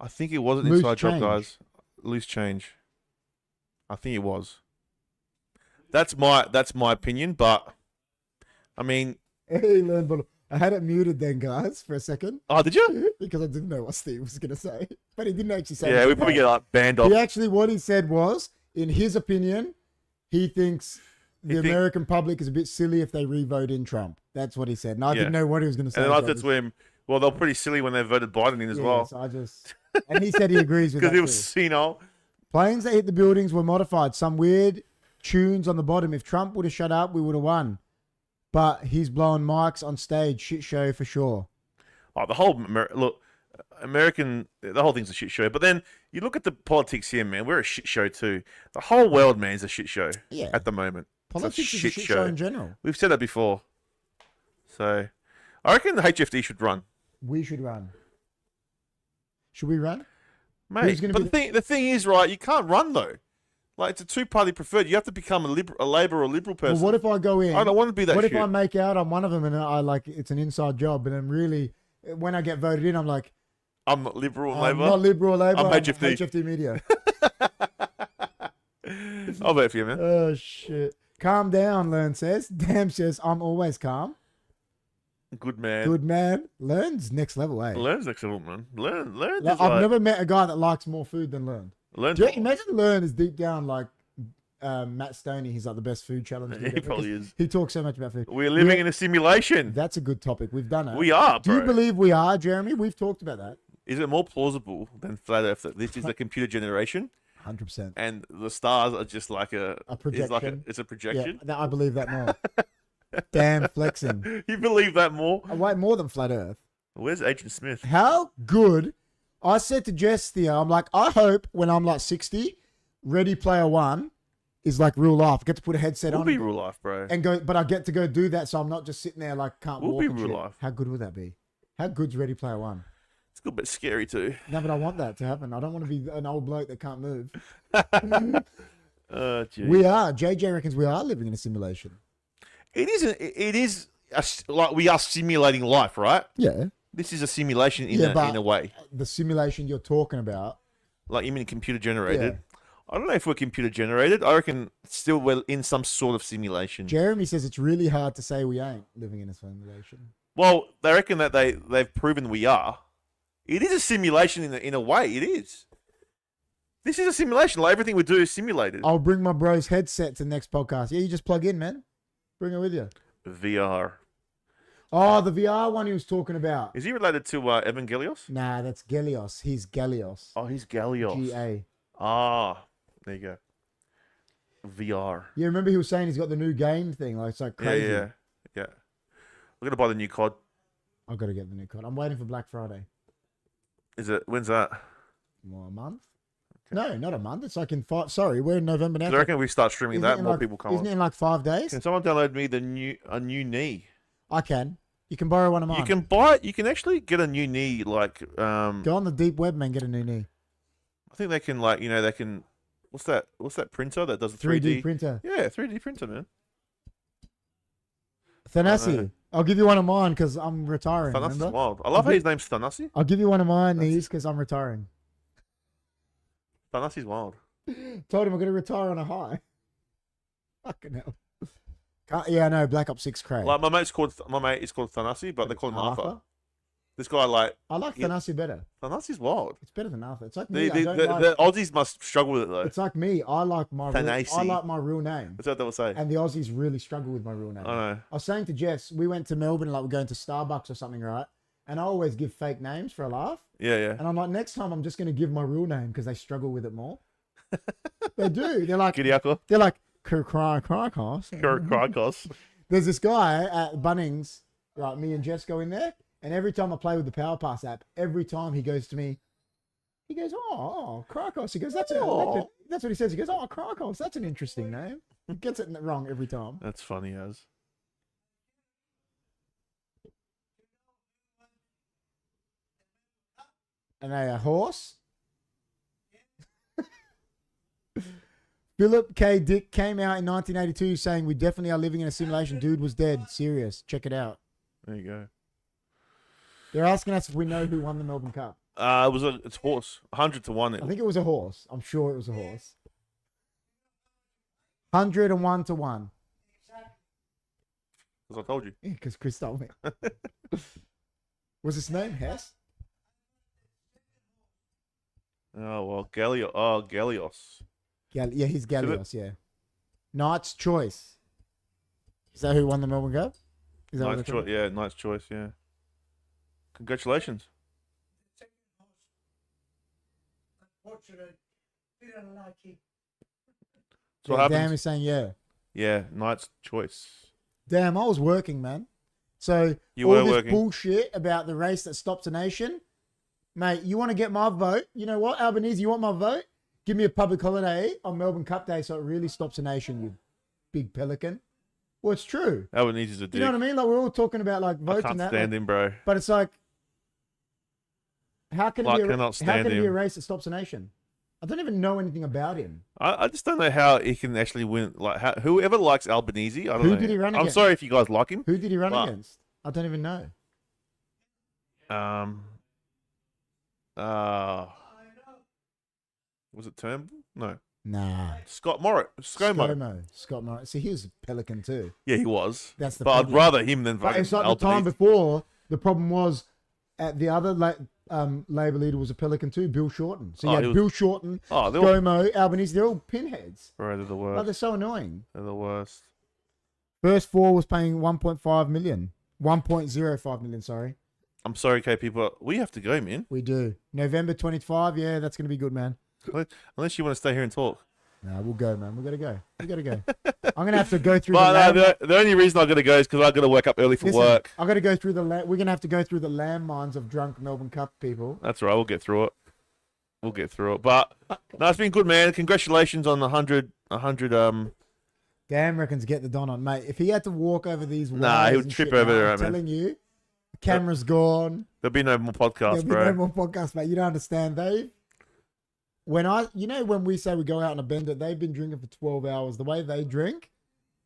I think it was an Loose inside job, change. guys. Loose change. I think it was. That's my opinion, but I mean, Hey, learn, but I had it muted then, guys, for a second oh, did you? because I didn't know what Steve was going to say, but he didn't actually say. Yeah, we anything probably bad. get like banned off. He actually, what he said was, in his opinion, he thinks the American public is a bit silly if they re-vote in Trump. That's what he said. And I didn't know what he was going to say. And then I so said to him, well, they're pretty silly when they voted Biden in as well. So I just, and he said he agrees with that Because it was too. senile. Planes that hit the buildings were modified. Some weird tunes on the bottom. If Trump would have shut up, we would have won. But he's blowing mics on stage. Shit show for sure. Oh, the whole American, the whole thing's a shit show. But then you look at the politics here, man. We're a shit show too. The whole world, man, is a shit show. Yeah. At the moment, Politics it's is a shit show in general. We've said that before. So, I reckon the HFD should run, We should run. Should we run? mate. Who's gonna But be the thing is, right? You can't run though. Like it's a two-party preferred. You have to become a Labor or Liberal person. Well, what if I go in? I don't want to be that What shit. if I make out I'm one of them and I like it's an inside job, and then really when I get voted in, I'm like, I'm not Liberal and I'm Labor. not Liberal or Labor. I'm HFD. HFD Media. I'll vote for you, man. Oh shit! Calm down, Learn says. Damn says I'm always calm. Good man. Good man. Learn's next level, eh? Learn's excellent, man. Learn. Like, I've never met a guy that likes more food than Learn. Learn. Do you imagine Learn is deep down like Matt Stoney? He's like the best food challenge. dude He ever, probably 'cause is. He talks so much about food. We're living in a simulation. That's a good topic. We've done it. We are, Do bro. you believe we are, Jeremy? We've talked about that. Is it more plausible than flat Earth that this is a computer generation 100%. and the stars are just like A projection? projection. It's a Yeah, projection. I believe that more. Damn flexing. You believe that more? I like more than flat Earth. Where's Agent Smith? How good? I said to Jess, Theo, I'm like, I hope when I'm like 60, Ready Player One is like real life. I get to put a headset We'll on be real life, bro. and go, but I get to go do that, so I'm not just sitting there like can't We'll walk. be and real shit. life. How good would that be? How good's Ready Player One? It's good, but scary too. No, but I want that to happen. I don't want to be an old bloke that can't move. Geez. We are. JJ reckons we are living in a simulation. It isn't. It is like we are simulating life, right? Yeah. This is a simulation in a way. The simulation you're talking about. Like you mean computer generated? Yeah. I don't know if we're computer generated. I reckon still we're in some sort of simulation. Jeremy says it's really hard to say we ain't living in a simulation. Well, they reckon that they've proven we are. It is a simulation in a way. It is. This is a simulation. Like everything we do is simulated. I'll bring my bro's headset to the next podcast. Yeah, you just plug in, man. Bring it with you. VR. Oh, the VR one he was talking about. Is he related to Evangelios? Nah, that's Gelios. He's Gelios. Oh, he's Gelios. G-A. Ah, there you go. VR. Yeah, remember he was saying he's got the new game thing. Like, it's like crazy. Yeah. I'm going to buy the new COD. I've got to get the new COD. I'm waiting for Black Friday. When's that? More a month? Okay. No, not a month. It's like in we're in November now. I reckon we start streaming that, more people come on. Isn't it in like 5 days? Can someone download me a new knee? I can. You can borrow one of mine. You can buy it. You can actually get a new knee, like go on the deep web, man. Get a new knee. I think they can, like, they can. What's that printer that does the 3D printer? Yeah, 3D printer, man. Thanassi. I'll give you one of mine because I'm retiring. Thanassi's wild. I love how his name's Thanassi. I'll give you one of mine knees because I'm retiring. Thanassi's wild. Told him I'm going to retire on a high. Fucking hell. Yeah, I know. Black Ops 6 Craig. Like my mate is called Thanassi, but they call him Arthur. This guy, like, I like Thanassi better. Thanasi's wild. It's better than Arthur. It's like me. The Aussies must struggle with it though. It's like me. I like my real name. That's what they will say. And the Aussies really struggle with my real name. I know. I was saying to Jess, we went to Melbourne, like we're going to Starbucks or something, right? And I always give fake names for a laugh. Yeah. And I'm like, next time I'm just going to give my real name because they struggle with it more. They do. They're like, Kiriako. They're like, Krikos. There's this guy at Bunnings, right? Me and Jess go in there. And every time I play with the Power Pass app, every time he goes to me, he goes, oh, Krikos. He goes, that's what he says. He goes, oh, Krikos. That's an interesting name. He gets it wrong every time. That's funny as. And a horse. Philip K. Dick came out in 1982 saying we definitely are living in a simulation. Dude was dead. Serious. Check it out. There you go. They're asking us if we know who won the Melbourne Cup. It's horse. 100 to 1. I think it was a horse. I'm sure it was a horse. 101 to 1. Because I told you. Yeah, because Chris told me. Was his name Hess? Oh, well, Gelios. Yeah, he's Gelios, yeah. Knight's Choice. Is that who won the Melbourne Cup? Knight's Choice, yeah. Knight's Choice, yeah. Congratulations. Unfortunately, didn't like it. So what happens? Dan is saying, yeah. Yeah, Knight's Choice. Damn, I was working, man. So you were this working. Bullshit about the race that stops a nation, mate. You want to get my vote? You know what, Albanese? You want my vote? Give me a public holiday on Melbourne Cup Day, so it really stops a nation. You big pelican. Well, it's true. Albanese is a dick. You know what I mean? Like we're all talking about like votes and that. I can't stand him, bro. But it's like, how can it be a race that stops a nation? I don't even know anything about him. I just don't know how he can actually win. Like whoever likes Albanese, I don't know. Who did he run against? I'm sorry if you guys like him. Who did he run against? I don't even know. Was it Turnbull? No. Nah. Scott Morris. Scott Morris. See, he was a pelican too. Yeah, he was. That's the. But I'd rather him than fucking. It's like the time before. The problem was, at the other Labour leader was a pelican too, Bill Shorten. So you had Bill Shorten, ScoMo, Albanese. They're all pinheads. Bro, they're the worst. Like, they're so annoying. They're the worst. First four was paying 1.5 million. 1.05 million. Sorry. I'm sorry, okay, people. We have to go, man. We do. November 25. Yeah, that's gonna be good, man. Unless you want to stay here and talk. Nah, we'll go, man. We gotta go. I'm gonna have to go through. The only reason I gotta go is because I gotta wake up early for work. I gotta go through we're gonna have to go through the landmines of drunk Melbourne Cup people. That's right. We'll get through it. But no, it's been good, man. Congratulations on the 100. Dan reckons get the Don on, mate. If he had to walk over these, he would trip over there, man. I'm telling you, the camera's gone. There'll be no more podcasts, bro. No more podcasts, mate. You don't understand, Dave. when we say we go out on a bender, they've been drinking for 12 hours. The way they drink,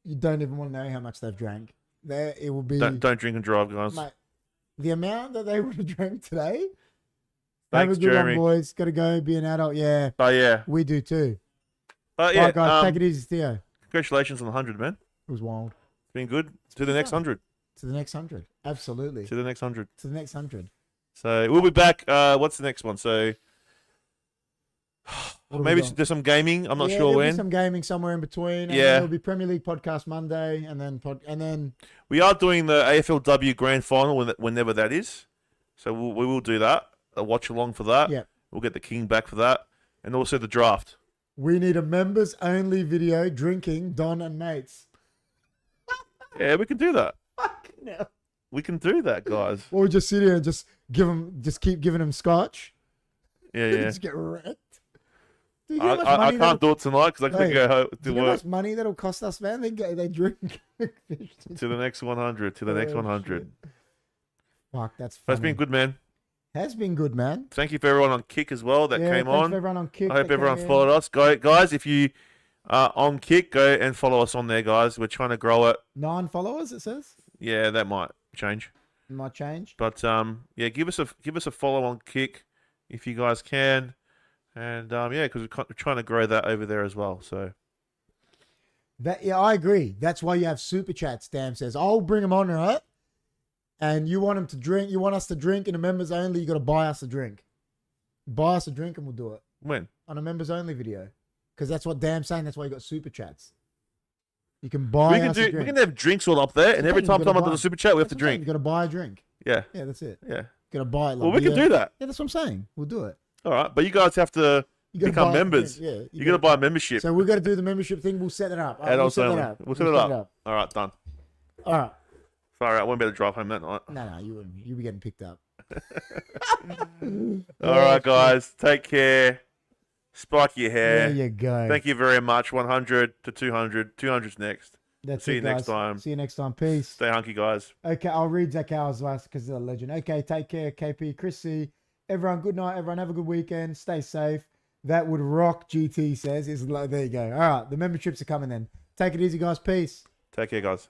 you don't even want to know how much they've drank. It will be. Don't drink and drive, guys. Mate, the amount that they would have drank today. Thanks, have a good Jeremy. one, boys. Got to go. Be an adult. Yeah. Oh yeah. We do too. Yeah. All right, guys. Take it easy, Theo. Congratulations on the 100, man. It was wild. It's been good. To the next 100. To the next 100. Absolutely. To the next 100. To the next 100. So we'll be back. What's the next one? So maybe there's some gaming. I'm not sure there'll when. be some gaming somewhere in between. And Yeah. then there'll be Premier League podcast Monday, and then We are doing the AFLW Grand Final whenever that is. So we will do that. A watch along for that. Yeah. We'll get the king back for that, and also the draft. we need a members only video drinking Don and mates. Yeah, we can do that. Fucking hell. We can do that, guys. Or we just sit here and just keep giving them scotch. Yeah, yeah. Just get wrecked. Dude, you know how much I money can't do it tonight because I couldn't Hey, go home do to you know how work. much money that'll cost us, man? They drink. To the next 100. To the next Oh, 100. shit. Fuck, that's funny. That's been good, man. Has been good, man. Thank you for everyone on Kick as well that came thanks on. for everyone on Kick. I hope that everyone came in. followed us. Guys, if you are on Kick, go and follow us on there, guys. We're trying to grow it. 9 followers, it says. Yeah, that might change. It might change. But yeah, give us a follow on Kick if you guys can, and yeah, because we're trying to grow that over there as well. So I agree. That's why you have super chats. Damn says I'll bring them on, right? And you want them to drink. You want us to drink in a members only. You got to buy us a drink. Buy us a drink and we'll do it when on a members only video. Because that's what Dam's saying. That's why you got super chats. You can buy us a drink. we can have drinks all up there, and every time You gotta someone buy- does a super chat, we have to That's what I'm saying. drink. You got to buy a drink. Yeah, Yeah, that's it. yeah. Got to buy it. Like Well, we can do that. Yeah, that's what I'm saying. We'll do it. All right, but you guys have to You gotta become buy- members. Yeah, You got to buy a membership. So we've got to do the membership thing. We'll set it up. All right, And we'll also, set that up. we'll set it up. All right, done. All right. Sorry, I won't be able to drive home that night. No, you wouldn't. You'll be getting picked up. All right, guys, take care. Spike your hair. There you go. Thank you very much. 100 to 200. 200's next. That's See it, you next guys. time. See you next time. Peace. Stay hunky, guys. Okay, I'll read Zach Howar's last because he's a legend. Okay, take care, KP, Chris C. Everyone, good night. Everyone, have a good weekend. Stay safe. That would rock, GT says. There you go. All right, the memberships are coming then. Take it easy, guys. Peace. Take care, guys.